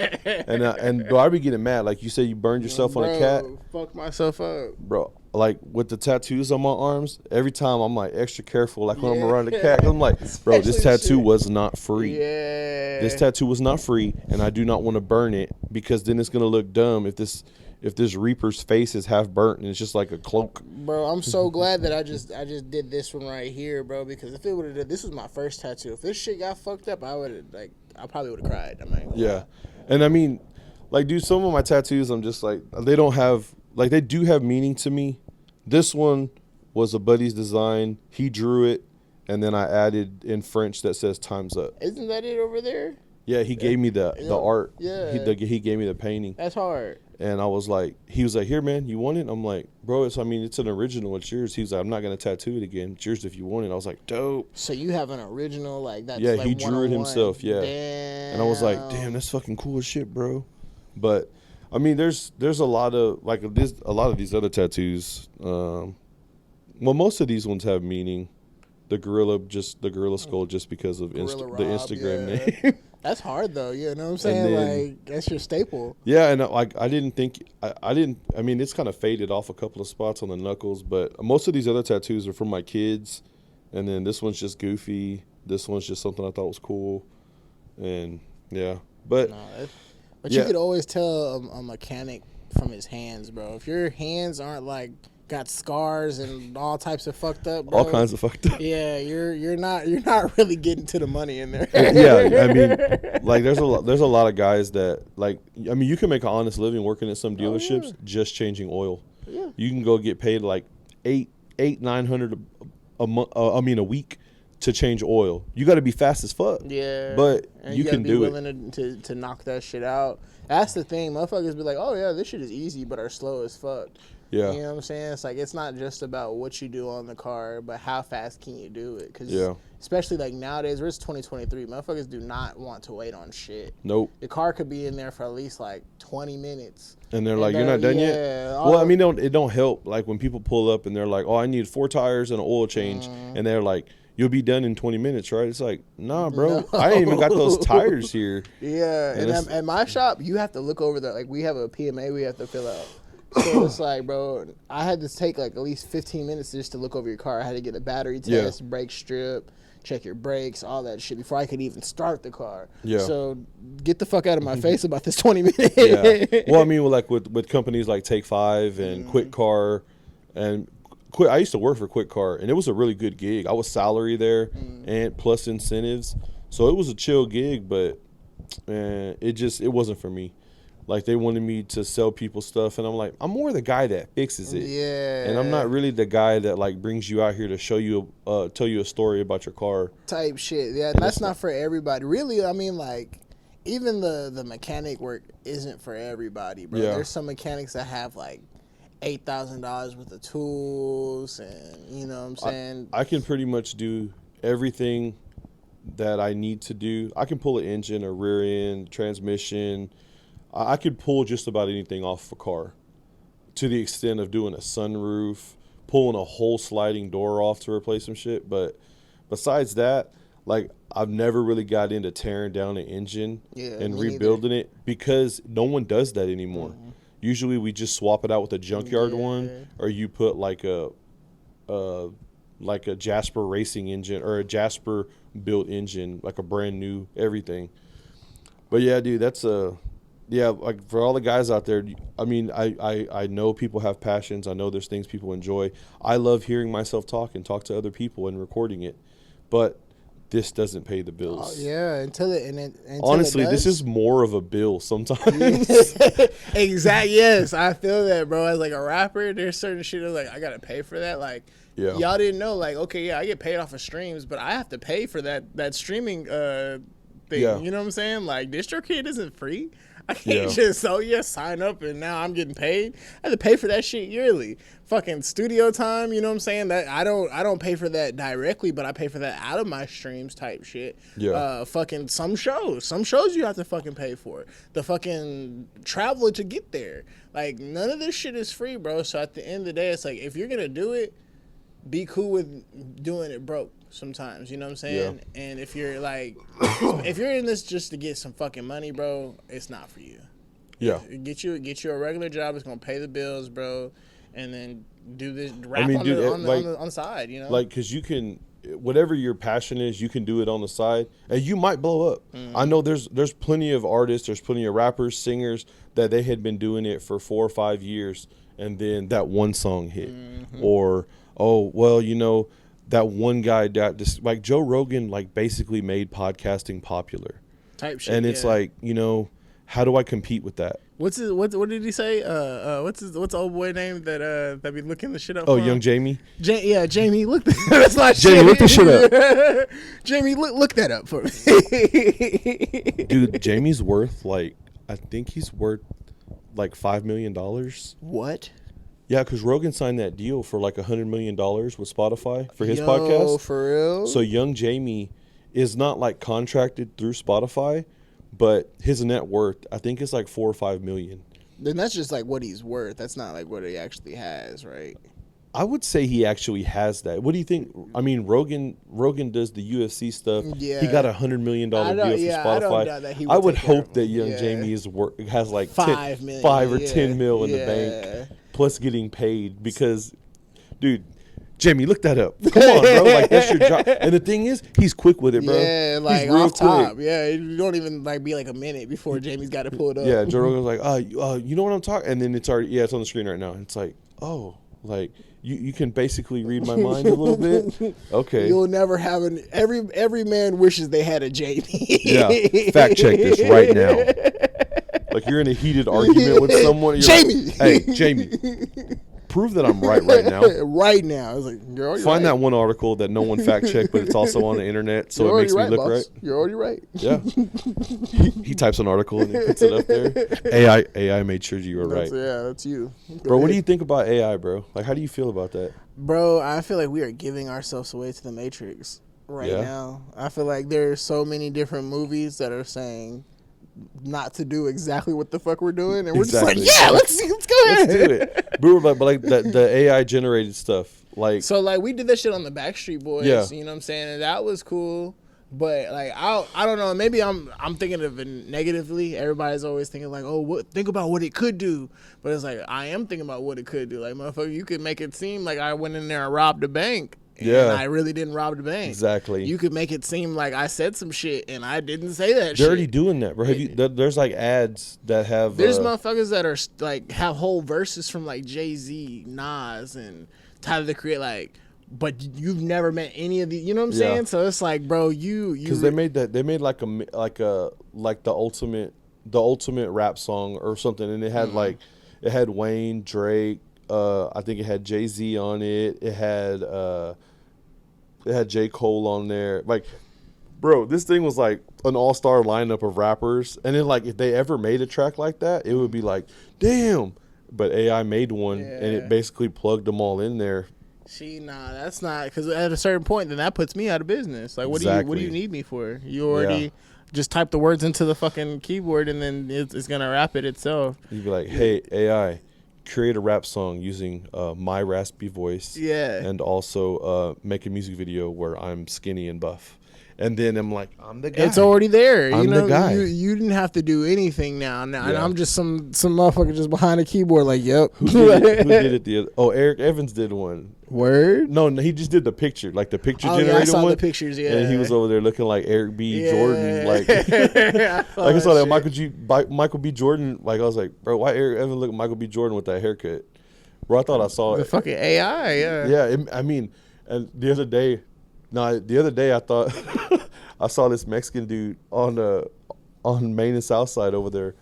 and bro, I be getting mad. Like you said, you burned yourself on a cat. Fuck myself up, bro. Like with the tattoos on my arms, every time I'm like extra careful. Like when I'm around the cat, I'm like, bro, this tattoo was not free. Yeah. This tattoo was not free, and I do not want to burn it because then it's gonna look dumb if this Reaper's face is half burnt and it's just like a cloak. Bro, I'm so glad that I just did this one right here, bro. Because if it would have, this was my first tattoo. If this shit got fucked up, I probably would have cried. I'm like, yeah, and I mean, like, dude, some of my tattoos, I'm just like, they don't have. Like, they do have meaning to me. This one was a buddy's design. He drew it, and then I added in French that says "Time's Up." Isn't that it over there? Yeah, he gave me the art. Yeah. He gave me the painting. That's hard. And I was like, he was like, here, man, you want it? I'm like, bro, it's an original. It's yours. He was like, I'm not going to tattoo it again. It's yours if you want it. I was like, dope. So you have an original, like, that's yeah, like he drew it himself. Yeah. Damn. And I was like, damn, that's fucking cool as shit, bro. But I mean, there's a lot of these other tattoos. Well, most of these ones have meaning. The gorilla skull, just because of the Instagram name. That's hard though. You know what I'm saying? Like, that's your staple. Yeah, and like I mean, it's kind of faded off a couple of spots on the knuckles, but most of these other tattoos are from my kids, and then this one's just goofy. This one's just something I thought was cool, and yeah, but. But you could always tell a mechanic from his hands, bro. If your hands aren't like got scars and all types of fucked up, bro, all kinds of fucked up. Yeah, you're not really getting to the money in there. Yeah, I mean, like there's a lot of guys that, like, I mean, you can make an honest living working at some dealerships just changing oil. Yeah. You can go get paid like $800-900 a month. I mean, a week. To change oil, you got to be fast as fuck. Yeah, but and you can do it. Willing to knock that shit out. That's the thing. Motherfuckers be like, oh yeah, this shit is easy, but are slow as fuck. Yeah, you know what I'm saying? It's like, it's not just about what you do on the car, but how fast can you do it? Because especially like nowadays, it's 2023. Motherfuckers do not want to wait on shit. Nope. The car could be in there for at least like 20 minutes. And they're like, you're not done yet? Well, I mean, it don't help. Like when people pull up and they're like, oh, I need 4 tires and an oil change. And they're like, you'll be done in 20 minutes, right? It's like, nah, bro. No. I ain't even got those tires here. Yeah. And at my shop, you have to look over like, we have a PMA we have to fill out. So it's like, bro, I had to take like at least 15 minutes just to look over your car. I had to get a battery test, brake strip, check your brakes, all that shit before I could even start the car. Yeah. So get the fuck out of my face about this 20 minutes. Yeah. Well, I mean, like with companies like Take 5 and Quick Car, and I used to work for Quick Car, and it was a really good gig. I was salary there and plus incentives, so it was a chill gig, but it wasn't for me. Like, they wanted me to sell people stuff, and I'm like, I'm more the guy that fixes it. Yeah. And I'm not really the guy that, like, brings you out here to show you, tell you a story about your car. Type shit. Yeah, that's not for everybody. Really, I mean, like, even the mechanic work isn't for everybody, bro. Yeah. There's some mechanics that have, like, $8,000 worth of tools, and, you know what I'm saying? I can pretty much do everything that I need to do. I can pull an engine, a rear end, transmission. I could pull just about anything off a car, to the extent of doing a sunroof, pulling a whole sliding door off to replace some shit. But besides that, like, I've never really got into tearing down an engine and rebuilding it, because no one does that anymore. Mm-hmm. Usually we just swap it out with a junkyard one, or you put like a Jasper racing engine or a Jasper built engine, like a brand new everything. But yeah, dude, that's like, for all the guys out there, I mean, I know people have passions. I know there's things people enjoy. I love hearing myself talk and talk to other people and recording it, but this doesn't pay the bills. Oh, yeah, until honestly, it this is more of a bill sometimes. Exactly. Yes, I feel that, bro. As like a rapper, there's certain shit that's like, I gotta pay for that. Like, y'all didn't know, like, okay, yeah, I get paid off of streams, but I have to pay for that streaming thing. Yeah. You know what I'm saying? Like, DistroKid isn't free. I can't just sign up and now I'm getting paid. I have to pay for that shit yearly. Fucking studio time, you know what I'm saying? That I don't pay for that directly, but I pay for that out of my streams type shit. Yeah. Fucking some shows you have to fucking pay for. The fucking travel to get there. Like, none of this shit is free, bro. So at the end of the day, it's like, if you're gonna do it, be cool with doing it broke sometimes, you know what I'm saying? Yeah. And if you're like, if you're in this just to get some fucking money, bro, it's not for you. Yeah. Get you a regular job. It's gonna pay the bills, bro, and then do this rap on the side, you know? Like, because you can, whatever your passion is, you can do it on the side, and you might blow up. Mm-hmm. I know there's plenty of artists, there's plenty of rappers, singers that they had been doing it for 4 or 5 years, and then that one song hit, or oh, well, you know, that one guy like Joe Rogan, like, basically made podcasting popular type shit. And it's like, you know, how do I compete with that? What did he say? What's old boy name that be looking the shit up? Oh, Young Jamie. Jamie, look. That's not Jamie, look the shit up. Jamie, look that up for me. Dude, Jamie's worth, like, I think he's worth like $5 million. What? Yeah, because Rogan signed that deal for like $100 million with Spotify for his podcast. For real? So Young Jamie is not like contracted through Spotify, but his net worth, I think, is like $4 or $5 million. Then that's just like what he's worth. That's not like what he actually has, right? I would say he actually has that. What do you think? I mean, Rogan does the UFC stuff. Yeah. He got $100 million deal for Spotify. I don't doubt that he would. I would hope that Young Jamie has like 5 or 10 mil in the bank. Plus getting paid, because, dude, Jamie, look that up. Come on, bro. Like, that's your job. And the thing is, he's quick with it, bro. Yeah, like, he's real off top. Quick. Yeah, you don't even like be like a minute before Jamie's got to pull it up. Yeah, Joe Rogan's like, you know what I'm talking? And then it's already, it's on the screen right now. It's like, oh, like, you can basically read my mind a little bit. Okay. You'll never have every man wishes they had a Jamie. Yeah, fact check this right now. Like, you're in a heated argument with someone. You're Jamie! Like, hey, Jamie, prove that I'm right now. Right now. I was like, girl, you're Find that one article that no one fact checked, but it's also on the internet, so it makes me look right. You're already right. Yeah. He types an article and he puts it up there. AI made sure you were right. Yeah, that's you. Bro, what do you think about AI, bro? Like, how do you feel about that? Bro, I feel like we are giving ourselves away to the Matrix right now. I feel like there are so many different movies that are saying not to do exactly what the fuck we're doing, and we're just like, yeah, let's go ahead. Let's do it. But like the AI generated stuff, like, so like we did that shit on the Backstreet Boys. Yeah. You know what I'm saying? And that was cool. But like I don't know. Maybe I'm thinking of it negatively. Everybody's always thinking like, oh, think about what it could do. But it's like I am thinking about what it could do. Like, motherfucker, you could make it seem like I went in there and robbed a bank. Yeah. And I really didn't rob the bank. Exactly. You could make it seem like I said some shit and I didn't say that shit. They're already doing that, bro. There's like ads that have. There's motherfuckers that are like have whole verses from like Jay-Z, Nas, and Tyler the Creator, like. But you've never met any of the, you know what I'm saying? So it's like, bro, you because they made the ultimate rap song or something, and it had it had Wayne, Drake, I think it had Jay-Z on it. It had J. Cole on there. Like, bro, this thing was like an all-star lineup of rappers, and then like if they ever made a track like that, it would be like, damn. But AI made one, and it basically plugged them all in there. That's not, because at a certain point, then that puts me out of business. Like, what do you need me for? You already just type the words into the fucking keyboard, and then it's gonna rap it itself. You'd be like, hey, AI, create a rap song using my raspy voice. Yeah. And also make a music video where I'm skinny and buff. And then I'm like, I'm the guy. It's already there. I'm the guy. You didn't have to do anything now. And I'm just some motherfucker just behind a keyboard like, yep. Who did it Eric Evans did one. Word? No, he just did the picture, like the picture generator one. I saw one. the pictures, yeah. And he was over there looking like Eric B. Jordan. Like, I saw that Michael B. Jordan. Like, I was like, bro, why Eric Evans look like Michael B. Jordan with that haircut? Bro, I thought I saw the fucking AI, yeah. Yeah, and the other day I thought I saw this Mexican dude on Main and South Side over there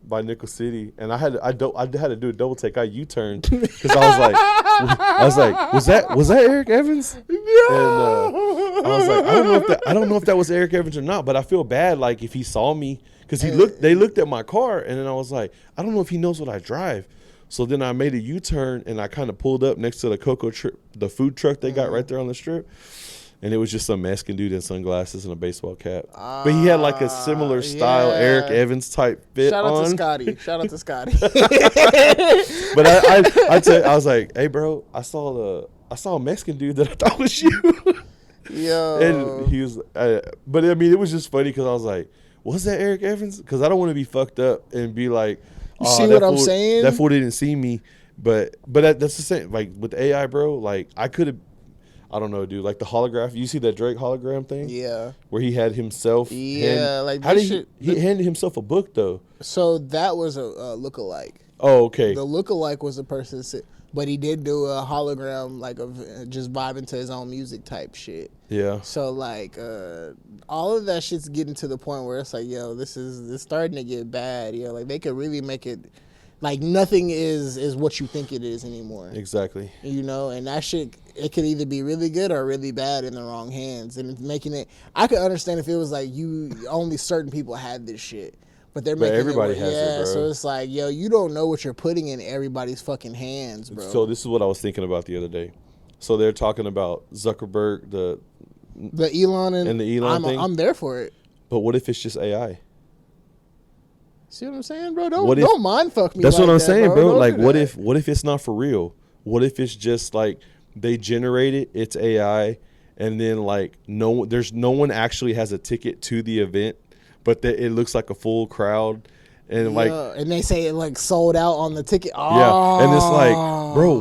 by Nickel City, and I had to do a double take. I U-turned because I was like, was that Eric Evans? No. And I was like, I don't know if that was Eric Evans or not, but I feel bad like if he saw me because they looked at my car, and then I was like, I don't know if he knows what I drive. So then I made a U-turn and I kind of pulled up next to the food truck they got right there on the strip. And it was just some Mexican dude in sunglasses and a baseball cap. But he had like a similar style Eric Evans type fit Shout out on. Shout out to Scotty. But I was like, hey, bro, I saw a Mexican dude that I thought was you. Yo. And he was, but I mean, it was just funny because I was like, was that Eric Evans? Because I don't want to be fucked up and be like, see what I'm saying? That fool didn't see me. But that's the same. Like with AI, bro, like I could have, I don't know, dude. Like the holograph. You see that Drake hologram thing? Yeah. Where he had himself. How did he handed himself a book though? So that was a lookalike. Oh, okay. The lookalike was a person, but he did do a hologram like of just vibing to his own music type shit. Yeah. So like all of that shit's getting to the point where it's like, yo, this is starting to get bad. Yo, like they could really make it. Like nothing is what you think it is anymore. Exactly. You know, and that shit, it could either be really good or really bad in the wrong hands. And making it, I could understand if it was like only certain people had this shit. But they're making everybody has it, bro. So it's like, yo, you don't know what you're putting in everybody's fucking hands, bro. So this is what I was thinking about the other day. So they're talking about Zuckerberg, the Elon and the Elon thing. I'm there for it. But what if it's just AI? See what I'm saying, bro? Don't mind fuck me. That's like what I'm that, saying, bro. Like, what that. if it's not for real? What if it's just like they generate it, it's AI, and then like no one actually has a ticket to the event, but it looks like a full crowd, and and they say it like sold out on the ticket. Oh. Yeah, and it's like, bro,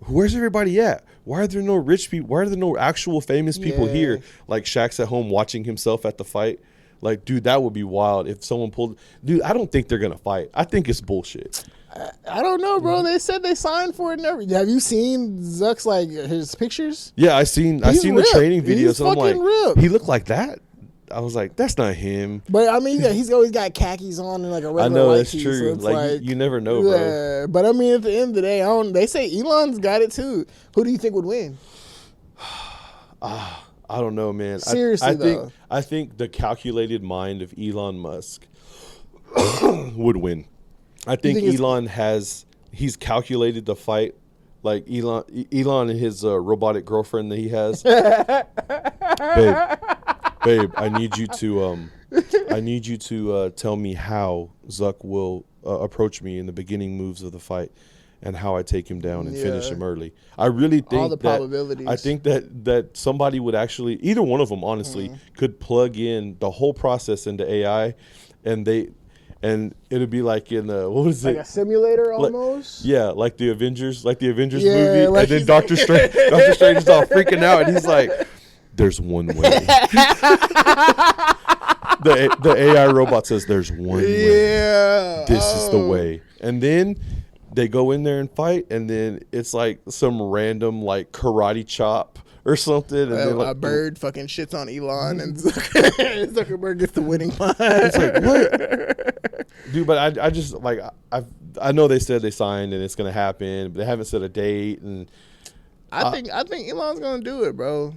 where's everybody at? Why are there no rich people? Why are there no actual famous people here? Like Shaq's at home watching himself at the fight. Like, dude, that would be wild if someone pulled. Dude, I don't think they're gonna fight. I think it's bullshit. I don't know, bro. They said they signed for it and everything. Have you seen Zuck's like his pictures? Yeah, I seen the training videos. He's and I'm like, ripped. He looked like that. I was like, that's not him. But I mean, he's always got khakis on and like a regular. I know white that's tee, true. so like you never know, bro. Yeah, but I mean, at the end of the day, they say Elon's got it too. Who do you think would win? I don't know, man. Seriously, I think the calculated mind of Elon Musk would win. I think he's calculated the fight. Like Elon and his robotic girlfriend that he has. Babe, I need you to tell me how Zuck will approach me in the beginning moves of the fight. and how I take him down and finish him early. I really think all the probabilities. I think that somebody would actually, either one of them, honestly, could plug in the whole process into AI, and it'd be like in what is it? Like a simulator almost. Like the Avengers movie, like and then Doctor Strange is all freaking out, and he's like, "There's one way." The AI robot says, "There's one way. This is the way," and then they go in there and fight, and then it's like some random like karate chop or something, and then a bird fucking shits on Elon, and Zuckerberg gets the winning line. It's like, what? Dude, but I just like I know they said they signed and it's gonna happen, but they haven't set a date, and I think Elon's gonna do it, bro.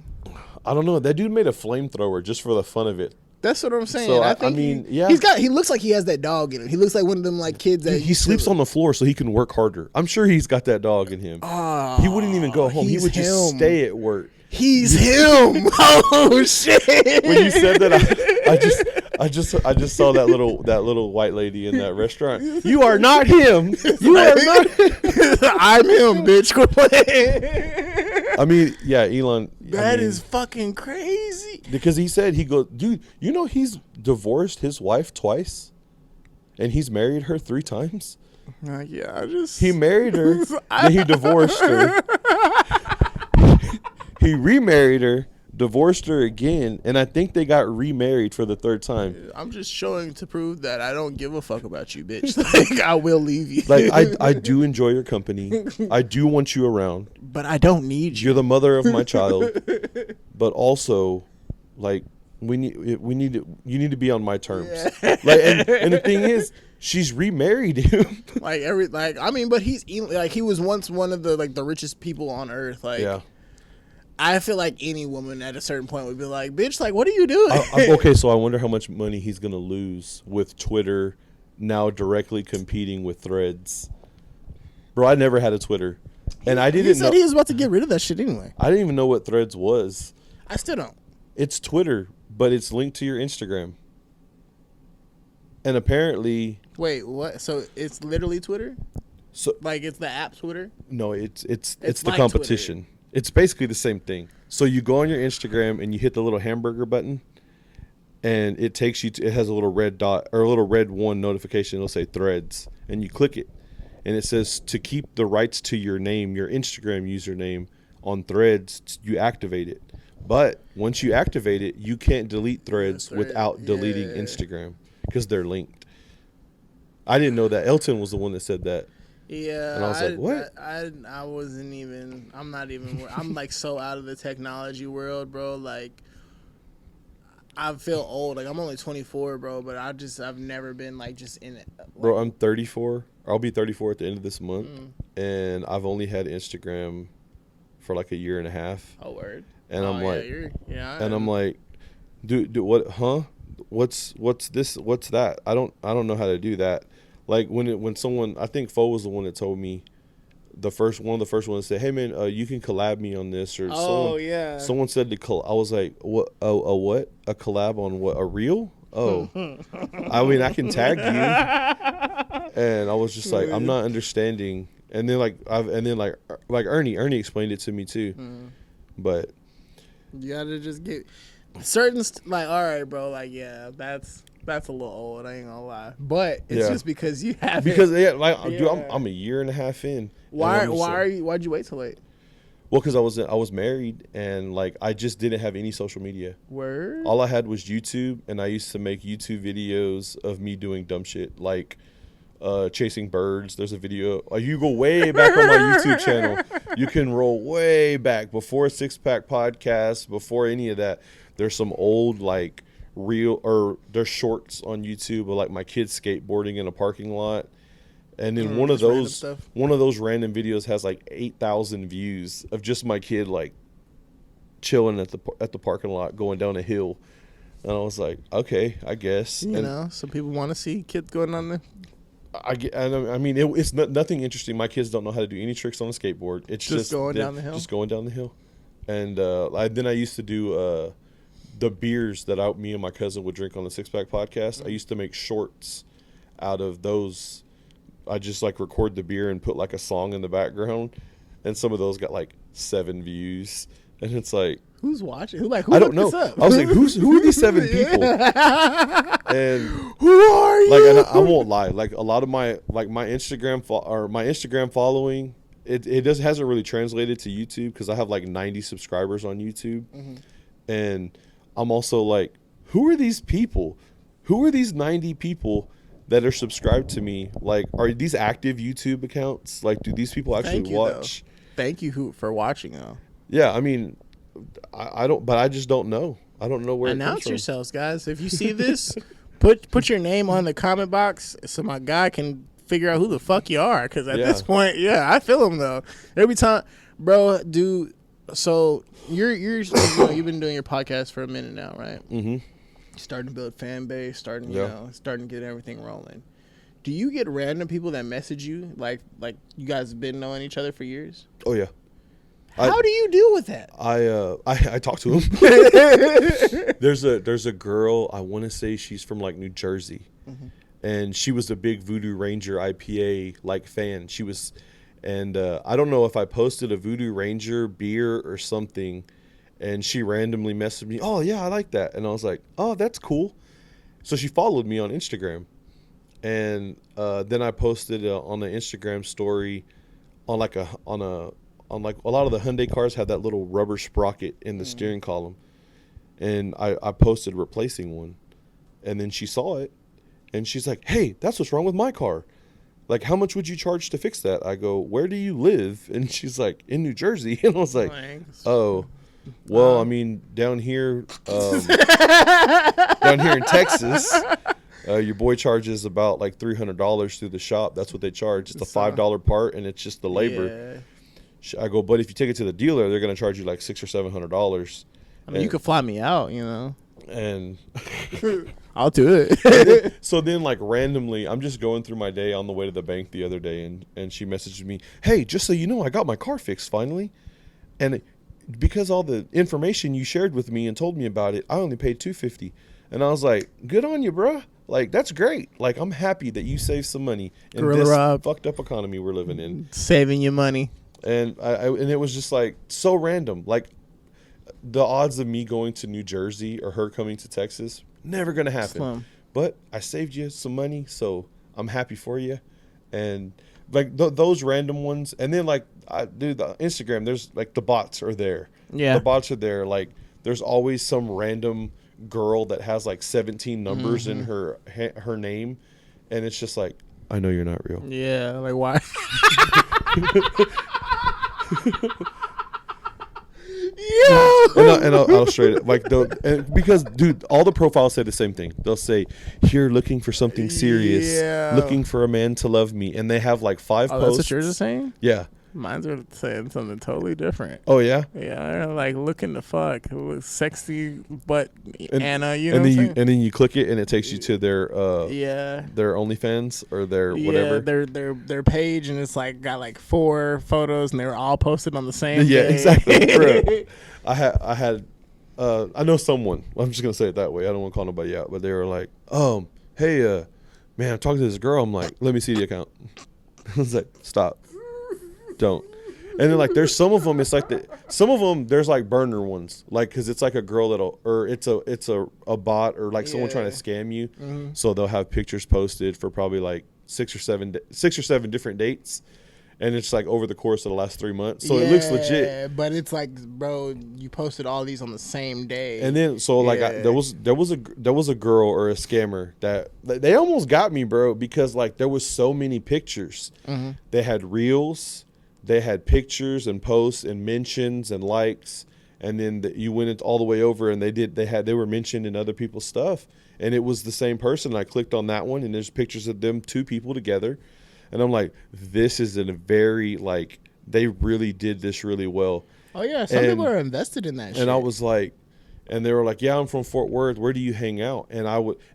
I don't know. That dude made a flamethrower just for the fun of it. That's what I'm saying. So, I mean, he looks like he has that dog in him. He looks like one of them like kids that he sleeps on the floor so he can work harder. I'm sure he's got that dog in him. He wouldn't even go home. He would just stay at work. He's him. Oh shit! When you said that, I just saw that little white lady in that restaurant. You are not him. You are not. I'm him, bitch. Quit playing. I mean, yeah, Elon. That is fucking crazy. Because he said, he goes, dude, you know he's divorced his wife twice, and he's married her 3 times. He married her, then he divorced her. He remarried her, divorced her again, and I think they got remarried for the 3rd time. I'm just showing to prove that I don't give a fuck about you, bitch. Like, I will leave you. Like, I do enjoy your company. I do want you around. But I don't need you. You're the mother of my child. But also, like, you need to be on my terms. Yeah. Like, and the thing is, she's remarried him. But he was once one of the richest people on earth. Like, yeah. I feel like any woman at a certain point would be like, bitch, like, what are you doing? Okay, so I wonder how much money he's going to lose with Twitter now directly competing with Threads. Bro, I never had a Twitter. And I didn't know. He said he was about to get rid of that shit anyway. I didn't even know what Threads was. I still don't. It's Twitter, but it's linked to your Instagram. And apparently... Wait, what? So it's literally Twitter? So like, it's the app Twitter? No, it's the like competition. Twitter. It's basically the same thing. So you go on your Instagram and you hit the little hamburger button, and it takes you to, it has a little red dot or a little red 1 notification. It'll say Threads, and you click it, and it says to keep the rights to your name, your Instagram username on Threads, you activate it. But once you activate it, you can't delete Threads without deleting Instagram because they're linked. I didn't know that. Elton was the one that said that. Yeah, and I was like, what? I wasn't even. I'm not even. I'm like so out of the technology world, bro. Like, I feel old. Like, I'm only 24, bro. But I've never been like just in it. Like, bro, I'm 34. I'll be 34 at the end of this month, and I've only had Instagram for like a year and a half. Oh, word. And I'm like, I'm like, dude, what? Huh? What's this? What's that? I don't know how to do that. Like when someone, I think Fo was the one that told me, one of the first ones said, "Hey man, you can collab me on this," or someone said I was like, "What? A what? A collab on what? A reel? Oh, I mean, I can tag you." And I was just like, I'm not understanding. And then like Ernie explained it to me too, but you gotta just get certain like, all right, bro, like, yeah, that's a little old, I ain't gonna lie, but it's just because you have dude, I'm a year and a half in. Why'd you wait so late? Well, because I was married, and like I just didn't have any social media. Word. All I had was YouTube, and I used to make YouTube videos of me doing dumb shit like chasing birds. There's a video. You go way back on my YouTube channel. You can roll way back before SixPacPod, before any of that. There's some old like there's shorts on YouTube of like my kids skateboarding in a parking lot, and then one of those random videos has like 8,000 views of just my kid like chilling at the parking lot going down a hill, and I was like, okay, I guess. You know, some people want to see kids going on there. I mean, it's nothing interesting. My kids don't know how to do any tricks on a skateboard. It's just going down the hill. Just going down the hill, and then I used to do the beers that me and my cousin would drink on the SixPack podcast. I used to make shorts out of those I just like record the beer and put like a song in the background, and some of those got like 7 views, and it's like, who's watching? Who I don't know. This up? I was like, who are these 7 people? And who are you? like, and I won't lie, like a lot of my Instagram following, it hasn't really translated to YouTube because I have like 90 subscribers on YouTube, and I'm also like, who are these people? Who are these 90 people that are subscribed to me? Like, are these active YouTube accounts? Like, do these people actually watch? Thank you for watching, though. Yeah, I mean, I don't, but I just don't know. I don't know where. Announce yourselves, guys. If you see this, put your name on the comment box so my guy can figure out who the fuck you are. Because at this point, I feel him though. Every time, bro, dude. So you've been doing your podcast for a minute now, right? Mm-hmm. Starting to build fan base, starting to get everything rolling. Do you get random people that message you like you guys have been knowing each other for years? Oh yeah. How do you deal with that? I talk to him. There's a girl, I want to say she's from like New Jersey, and she was a big Voodoo Ranger IPA like fan. She was, and I don't know if I posted a Voodoo Ranger beer or something, and she randomly messaged me, oh yeah, I like that, and I was like, oh, that's cool. So she followed me on Instagram, and then I posted on the Instagram story on like a lot of the Hyundai cars have that little rubber sprocket in the steering column, and I posted replacing one, and then she saw it, and she's like, hey, that's what's wrong with my car. Like, how much would you charge to fix that? I go, where do you live? And she's like, in New Jersey. And I was like, oh. Well, I mean, down here in Texas, your boy charges about like $300 through the shop. That's what they charge. It's a $5 part, and it's just the labor. Yeah. I go, but if you take it to the dealer, they're gonna charge you like $600 or $700. I mean, you could fly me out, and I'll do it. So then, like randomly, I'm just going through my day on the way to the bank the other day, and she messaged me, hey, just so you know, I got my car fixed finally, and because all the information you shared with me and told me about it, I only paid $250. And I was like, good on you, bruh. Like, that's great. Like, I'm happy that you saved some money in this fucked up economy we're living in. Saving you money. And and it was just like so random. Like, the odds of me going to New Jersey or her coming to Texas, never going to happen. Slim. But I saved you some money, so I'm happy for you. And like those random ones, and then like the Instagram, there's like the bots are there. Yeah, the bots are there. Like, there's always some random girl that has like 17 numbers in her name, and it's just like, I know you're not real. Yeah, like why? And I'll straight it like because dude, all the profiles say the same thing. They'll say, here looking for something serious, looking for a man to love me, and they have like 5 posts. That's what yours are saying? Yeah. Mine's are saying something totally different. Oh yeah. Yeah, like looking to fuck, sexy butt Anna. And then you click it, and it takes you to their their OnlyFans or their whatever. their page, and it's like got like 4 photos, and they were all posted on the same day. Exactly. Bro. I know someone. I'm just gonna say it that way. I don't want to call nobody out, but they were like, hey, man, I'm talking to this girl. I'm like, let me see the account. I was like, stop. Don't. And then like there's some of them, it's like some of them there's like burner ones, like because it's like a girl or it's a bot or like someone trying to scam you. So they'll have pictures posted for probably like 6 or 7 different dates, and it's like over the course of the last 3 months, so it looks legit. But it's like, bro, you posted all these on the same day. And then so like there was a girl or a scammer that they almost got me, bro, because like there was so many pictures. They had reels. They had pictures and posts and mentions and likes, and then you went all the way over, and they were mentioned in other people's stuff, and it was the same person. I clicked on that one, and there's pictures of them 2 people together, and I'm like, this is a very like they really did this really well. Oh yeah, some people are invested in that. And I was like, and they were like, yeah, I'm from Fort Worth. Where do you hang out? And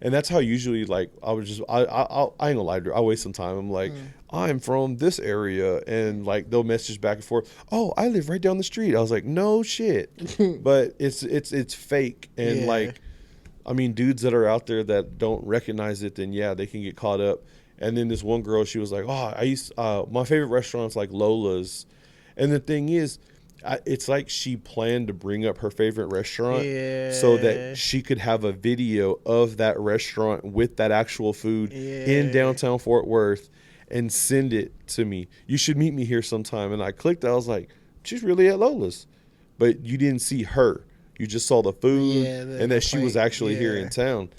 and that's how usually like I would just I ain't gonna lie to you, I waste some time. I'm like, I'm from this area, and like they'll message back and forth. Oh, I live right down the street. I was like, no shit. But it's fake, and like, I mean, dudes that are out there that don't recognize it, then yeah, they can get caught up. And then this one girl, she was like, my favorite restaurant's like Lola's. And the thing is, it's like she planned to bring up her favorite restaurant so that she could have a video of that restaurant with that actual food in downtown Fort Worth and send it to me. You should meet me here sometime. And I clicked. I was like, she's really at Lola's. But you didn't see her. You just saw the food and that she was actually here in town.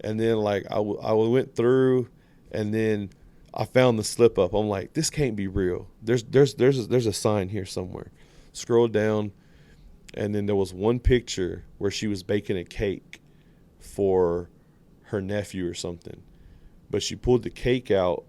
And then, like, I went through, and then I found the slip up. I'm like, this can't be real. There's a sign here somewhere. Scroll down, and then there was one picture where she was baking a cake for her nephew or something. But she pulled the cake out,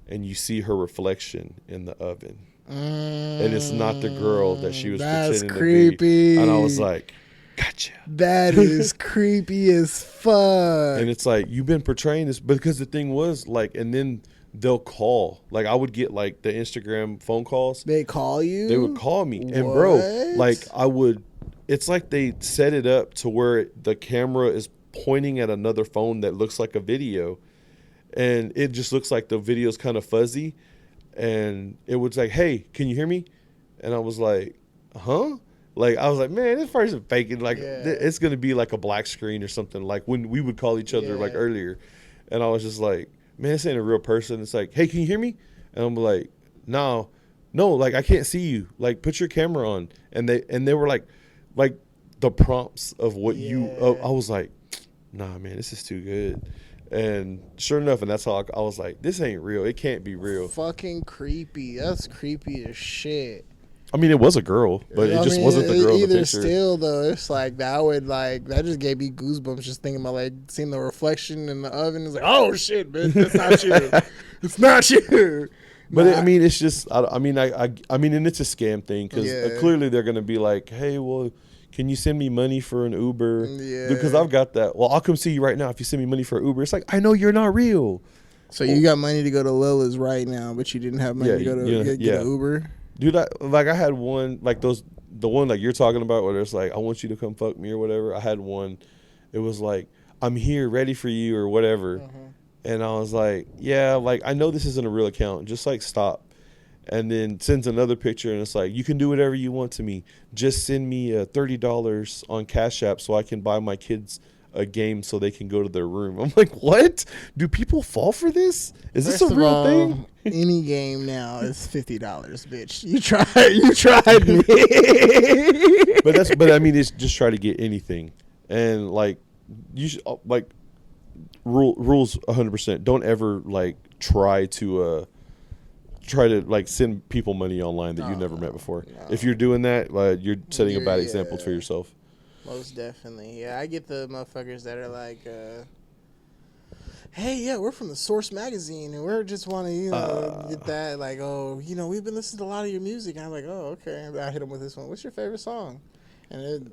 and you see her reflection in the oven. And it's not the girl that she was pretending creepy. To be. And I was like, gotcha. That is creepy as fuck. And it's like, you've been portraying this. Because the thing was, like, and then they'll call. Like, I would get, like, the Instagram phone calls. They call you? They would call me. And, bro, like, it's like they set it up to where the camera is pointing at another phone that looks like a video. And it just looks like the video's kind of fuzzy. And it was like, hey, can you hear me? And I was like, huh? Like, I was like, man, this person faking. Like, it's going to be like a black screen or something, like when we would call each other, like, earlier. And I was just like, man, this ain't a real person. It's like, hey, can you hear me? And I'm like, no, like, I can't see you. Like, put your camera on. And they were like the prompts of what I was like, nah, man, this is too good. And sure enough, and that's how I was like, this ain't real. It can't be real. Fucking creepy. That's creepy as shit. I mean, it was a girl, but it just wasn't the girl in the picture. Still, though, it's like that just gave me goosebumps just thinking about, like, seeing the reflection in the oven. It's like, oh, shit, man, that's not you. It's not you. But I mean, it's just, I mean, and it's a scam thing because clearly they're going to be like, hey, well, can you send me money for an Uber? Yeah. Because I've got that. Well, I'll come see you right now if you send me money for an Uber. It's like, I know you're not real. So you got money to go to Lola's right now, but you didn't have money to go to get an Uber? Dude, I had one, like the one like you're talking about where it's like, I want you to come fuck me or whatever. I had one. It was like, I'm here ready for you or whatever. And I was like, yeah, like, I know this isn't a real account. Just, like, stop. And then sends another picture, and it's like, you can do whatever you want to me. Just send me $30 on Cash App so I can buy my kids a game so they can go to their room. I'm like, what? Do people fall for this? Is this a real thing? Any game now is $50, bitch. You tried me. but I mean, it's just try to get anything. And, like, you should, like, rules 100%. Don't ever, like, try to like send people money online that you've never met before. No. If you're doing that, you're setting a bad example for yourself. Most definitely. Yeah, I get the motherfuckers that are like, hey, yeah, we're from the Source magazine and we're just want to, get that. Like, oh, we've been listening to a lot of your music. And I'm like, oh, okay. And I hit them with this one. What's your favorite song? And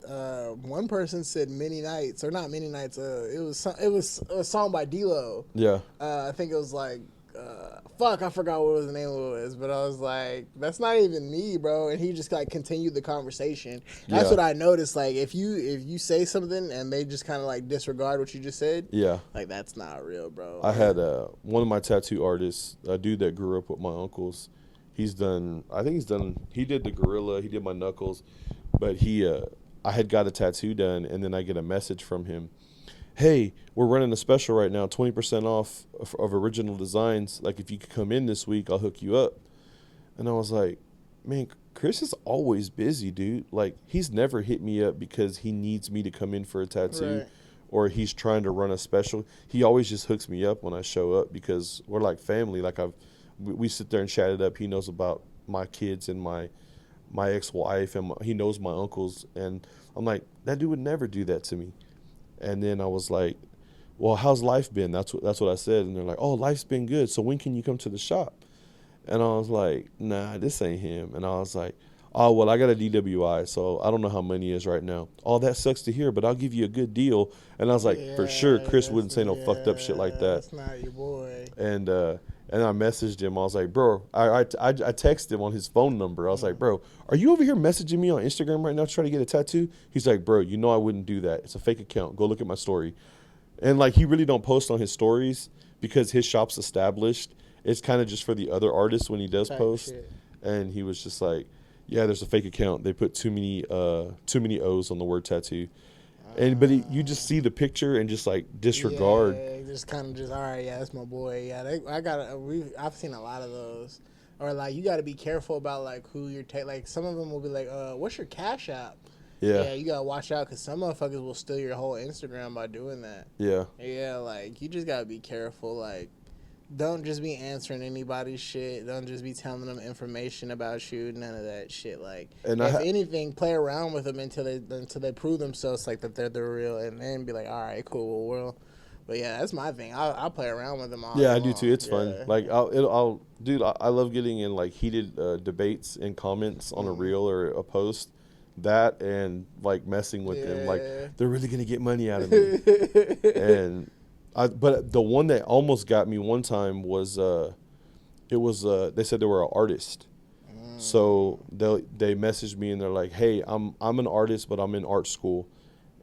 one person said Many Nights, or not Many Nights. It was a song by D-Lo. Yeah. I think it was like, I forgot what the name of it was, but I was like, that's not even me, bro. And he just like continued the conversation. That's what I noticed. Like, if you say something and they just kind of like disregard what you just said, like, that's not real, bro. I had one of my tattoo artists, a dude that grew up with my uncles. He did the gorilla, he did my knuckles, but I had got a tattoo done, and then I get a message from him. Hey, we're running a special right now, 20% off of original designs. Like, if you could come in this week, I'll hook you up. And I was like, man, Chris is always busy, dude. Like, he's never hit me up because he needs me to come in for a tattoo or he's trying to run a special. He always just hooks me up when I show up because we're like family. Like, we sit there and chat it up. He knows about my kids and my ex-wife, and he knows my uncles. And I'm like, that dude would never do that to me. And then I was like, well, how's life been? That's what I said. And they're like, oh, life's been good. So when can you come to the shop? And I was like, nah, this ain't him. And I was like, oh, well, I got a DWI, so I don't know how money is right now. Oh, that sucks to hear, but I'll give you a good deal. And I was like, for sure, Chris wouldn't say no fucked up shit like that. That's not your boy. And I messaged him. I was like, bro, I texted him on his phone number. I was like, bro, are you over here messaging me on Instagram right now trying to get a tattoo? He's like, bro, I wouldn't do that. It's a fake account. Go look at my story. And, like, he really don't post on his stories because his shop's established, it's kind of just for the other artists when he does Type post. shit. And he was just like, yeah, there's a fake account. They put too many O's on the word tattoo. But you just see the picture and just like disregard. Yeah, just kind of just, all right, yeah, that's my boy. Yeah, I've seen a lot of those. Or like, you got to be careful about like who you're like some of them will be like, what's your Cash App? Yeah, you got to watch out because some motherfuckers will steal your whole Instagram by doing that. Yeah. Yeah, like, you just got to be careful. Like, don't just be answering anybody's shit. Don't just be telling them information about you. None of that shit. Like, and if anything, play around with them until they prove themselves like that they're the real, and then be like, all right, cool, well. But yeah, that's my thing. I'll play around with them all. Yeah, I do too. It's fun. Like, dude, I love getting in like heated debates and comments on a reel or a post. That and like messing with them, like they're really gonna get money out of me. And but the one that almost got me one time was they said they were an artist. So they messaged me and they're like, hey, I'm an artist, but I'm in art school,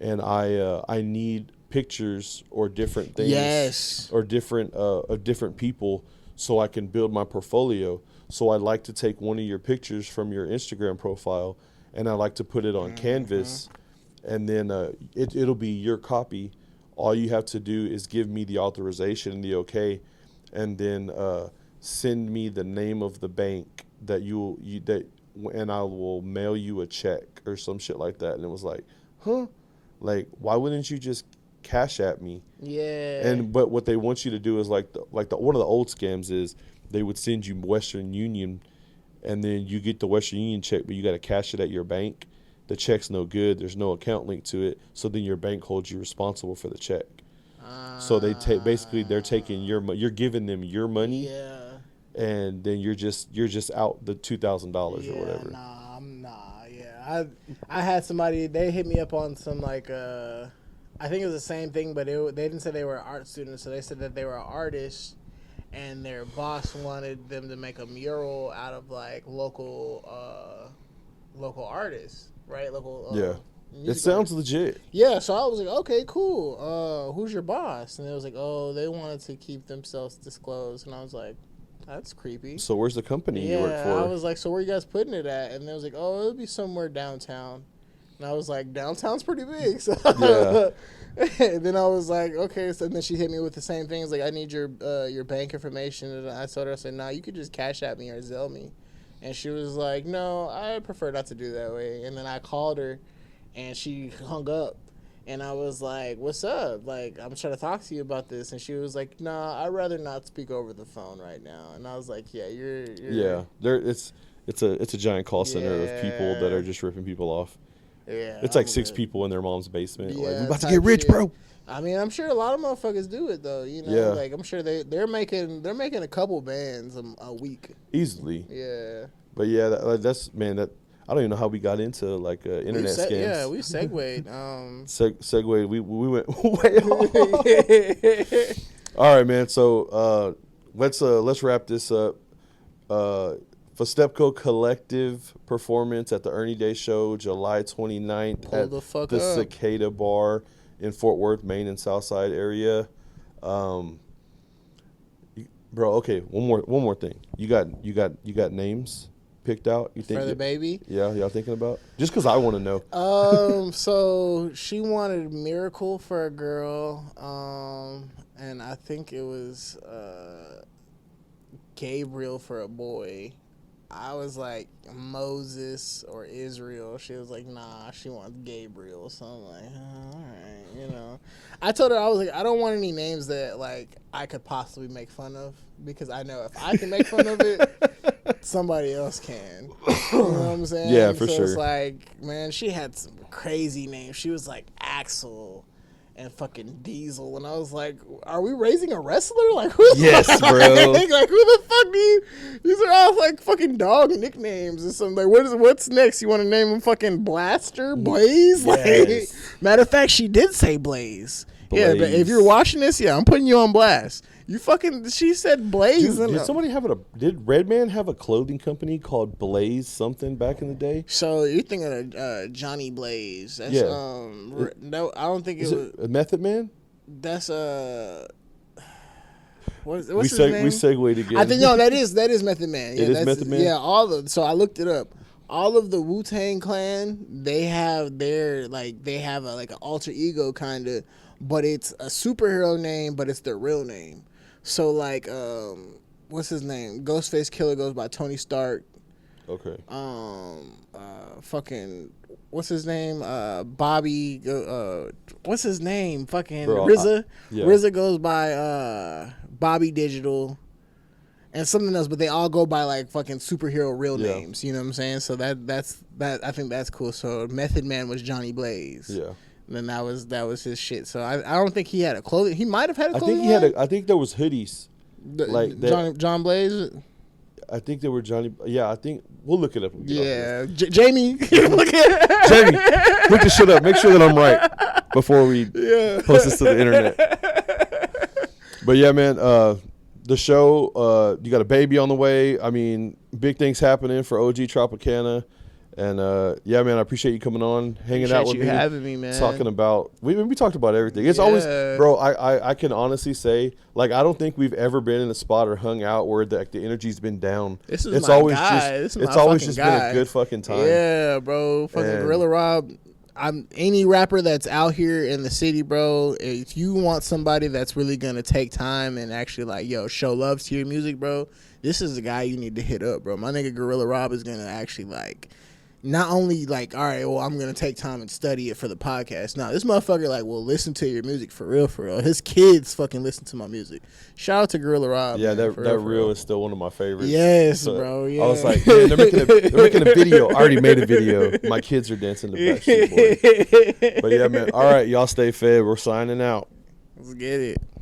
and I need pictures or different things or different of different people so I can build my portfolio. So I'd like to take one of your pictures from your Instagram profile and I like to put it on Canvas, and then it'll be your copy. All you have to do is give me the authorization and the okay, and then send me the name of the bank and I will mail you a check or some shit like that. And it was like, huh? Like, why wouldn't you just Cash App me? Yeah. But what they want you to do is one of the old scams is they would send you Western Union. And then you get the Western Union check, but you got to cash it at your bank. The check's no good. There's no account link to it. So then your bank holds you responsible for the check. So they're taking you're giving them your money. Yeah. And then you're just out the $2,000 or whatever. Yeah. I had somebody, they hit me up on some like I think it was the same thing, but they didn't say they were art students, so they said that they were artists. And their boss wanted them to make a mural out of like local artists, right? Yeah, it sounds legit. Yeah, so I was like, okay, cool. Who's your boss? And it was like, oh, they wanted to keep themselves disclosed. And I was like, that's creepy. So where's the company you work for? I was like, so where you guys putting it at? And they was like, oh, it'll be somewhere downtown. And I was like, downtown's pretty big. So yeah. And then I was like, okay. So then she hit me with the same things. Like, I need your bank information. And I told her, I said, nah, you could just Cash App me or Zelle me. And she was like, no, I prefer not to do that way. And then I called her, and she hung up. And I was like, what's up? Like, I'm trying to talk to you about this. And she was like, nah, I'd rather not speak over the phone right now. And I was like, yeah, you're yeah. It's a giant call center of people that are just ripping people off. Yeah, it's like 6 people in their mom's basement. Yeah, like, we're about to get rich, bro. I mean, I'm sure a lot of motherfuckers do it though. You know, like I'm sure they're making a couple bands a week easily. Yeah. But yeah, that's man. That I don't even know how we got into like internet scams. Yeah, we segued. Segued. We went way off. All right, man. So let's wrap this up. Fostepco Collective performance at the Ernie Day Show, July 29th at the Cicada Bar in Fort Worth, Maine and Southside area. Bro, okay, one more thing. You got names picked out? You think for the baby? Yeah, y'all thinking about? Just because I want to know. So she wanted Miracle for a girl, and I think it was Gabriel for a boy. I was like Moses or Israel. She was like, nah, she wants Gabriel. So I'm like, oh, all right, you know. I told her, I was like, I don't want any names that like I could possibly make fun of, because I know if I can make fun of it, somebody else can. You know what I'm saying? Yeah, for sure. It's like, man, she had some crazy names. She was like Axel and fucking Diesel, and I was like, are we raising a wrestler? Like, who the yes, fuck? Bro. Like, who the fuck do you? These are all like fucking dog nicknames or something. Like, what's next? You want to name him fucking Blaster, Blaze? Yes. Like, matter of fact, she did say Blaze. Yeah, but if you're watching this, I'm putting you on blast. She said Blaze. Dude, did Redman have a clothing company called Blaze something back in the day? So you're thinking of Johnny Blaze. That's, no, I don't think it was. Method Man? That's What's we his name? We segued again. I think no, that is Method Man. Yeah, It is Method Man? Yeah, so I looked it up. All of the Wu-Tang Clan, they have like an alter ego kind of, but it's a superhero name, but it's their real name. So like, what's his name? Ghostface Killer goes by Tony Stark. Okay. Fucking, what's his name? Bobby. What's his name? Fucking Bro, RZA. Yeah. RZA goes by Bobby Digital. And something else, but they all go by like fucking superhero real names. You know what I'm saying? So that's I think that's cool. So Method Man was Johnny Blaze. Yeah. And then that was his shit. So I don't think he had a clothing. He might have had a clothing. I think there was hoodies. Like that. John Blaze. I think they were Johnny. Yeah, I think we'll look it up. Yeah, Jamie. Look Jamie, look this shit up. Make sure that I'm right before we post this to the internet. But yeah, man. The show, you got a baby on the way. I mean, big things happening for OG Tropicanna. And, yeah, man, I appreciate you coming on, hanging out with me. Having me, man. Talking about, we talked about everything. It's always, bro, I can honestly say, like, I don't think we've ever been in a spot or hung out where the energy's been down. It's always just been a good fucking time. Yeah, bro. Fucking Gorilla Rob. I'm any rapper that's out here in the city, bro. If you want somebody that's really gonna take time and actually like, show love to your music, bro, this is the guy you need to hit up, bro. My nigga Gorilla Rob is gonna actually like, not only like, all right, well, I'm gonna take time and study it for the podcast. No, this motherfucker like will listen to your music for real, for real. His kids fucking listen to my music. Shout out to Gorilla Rob. Yeah, man, that reel is still one of my favorites. Yes, so bro. Yeah. I was like, man, they're making a video. I already made a video. My kids are dancing the Backstreet Boys. But yeah, man. All right, y'all stay fed. We're signing out. Let's get it.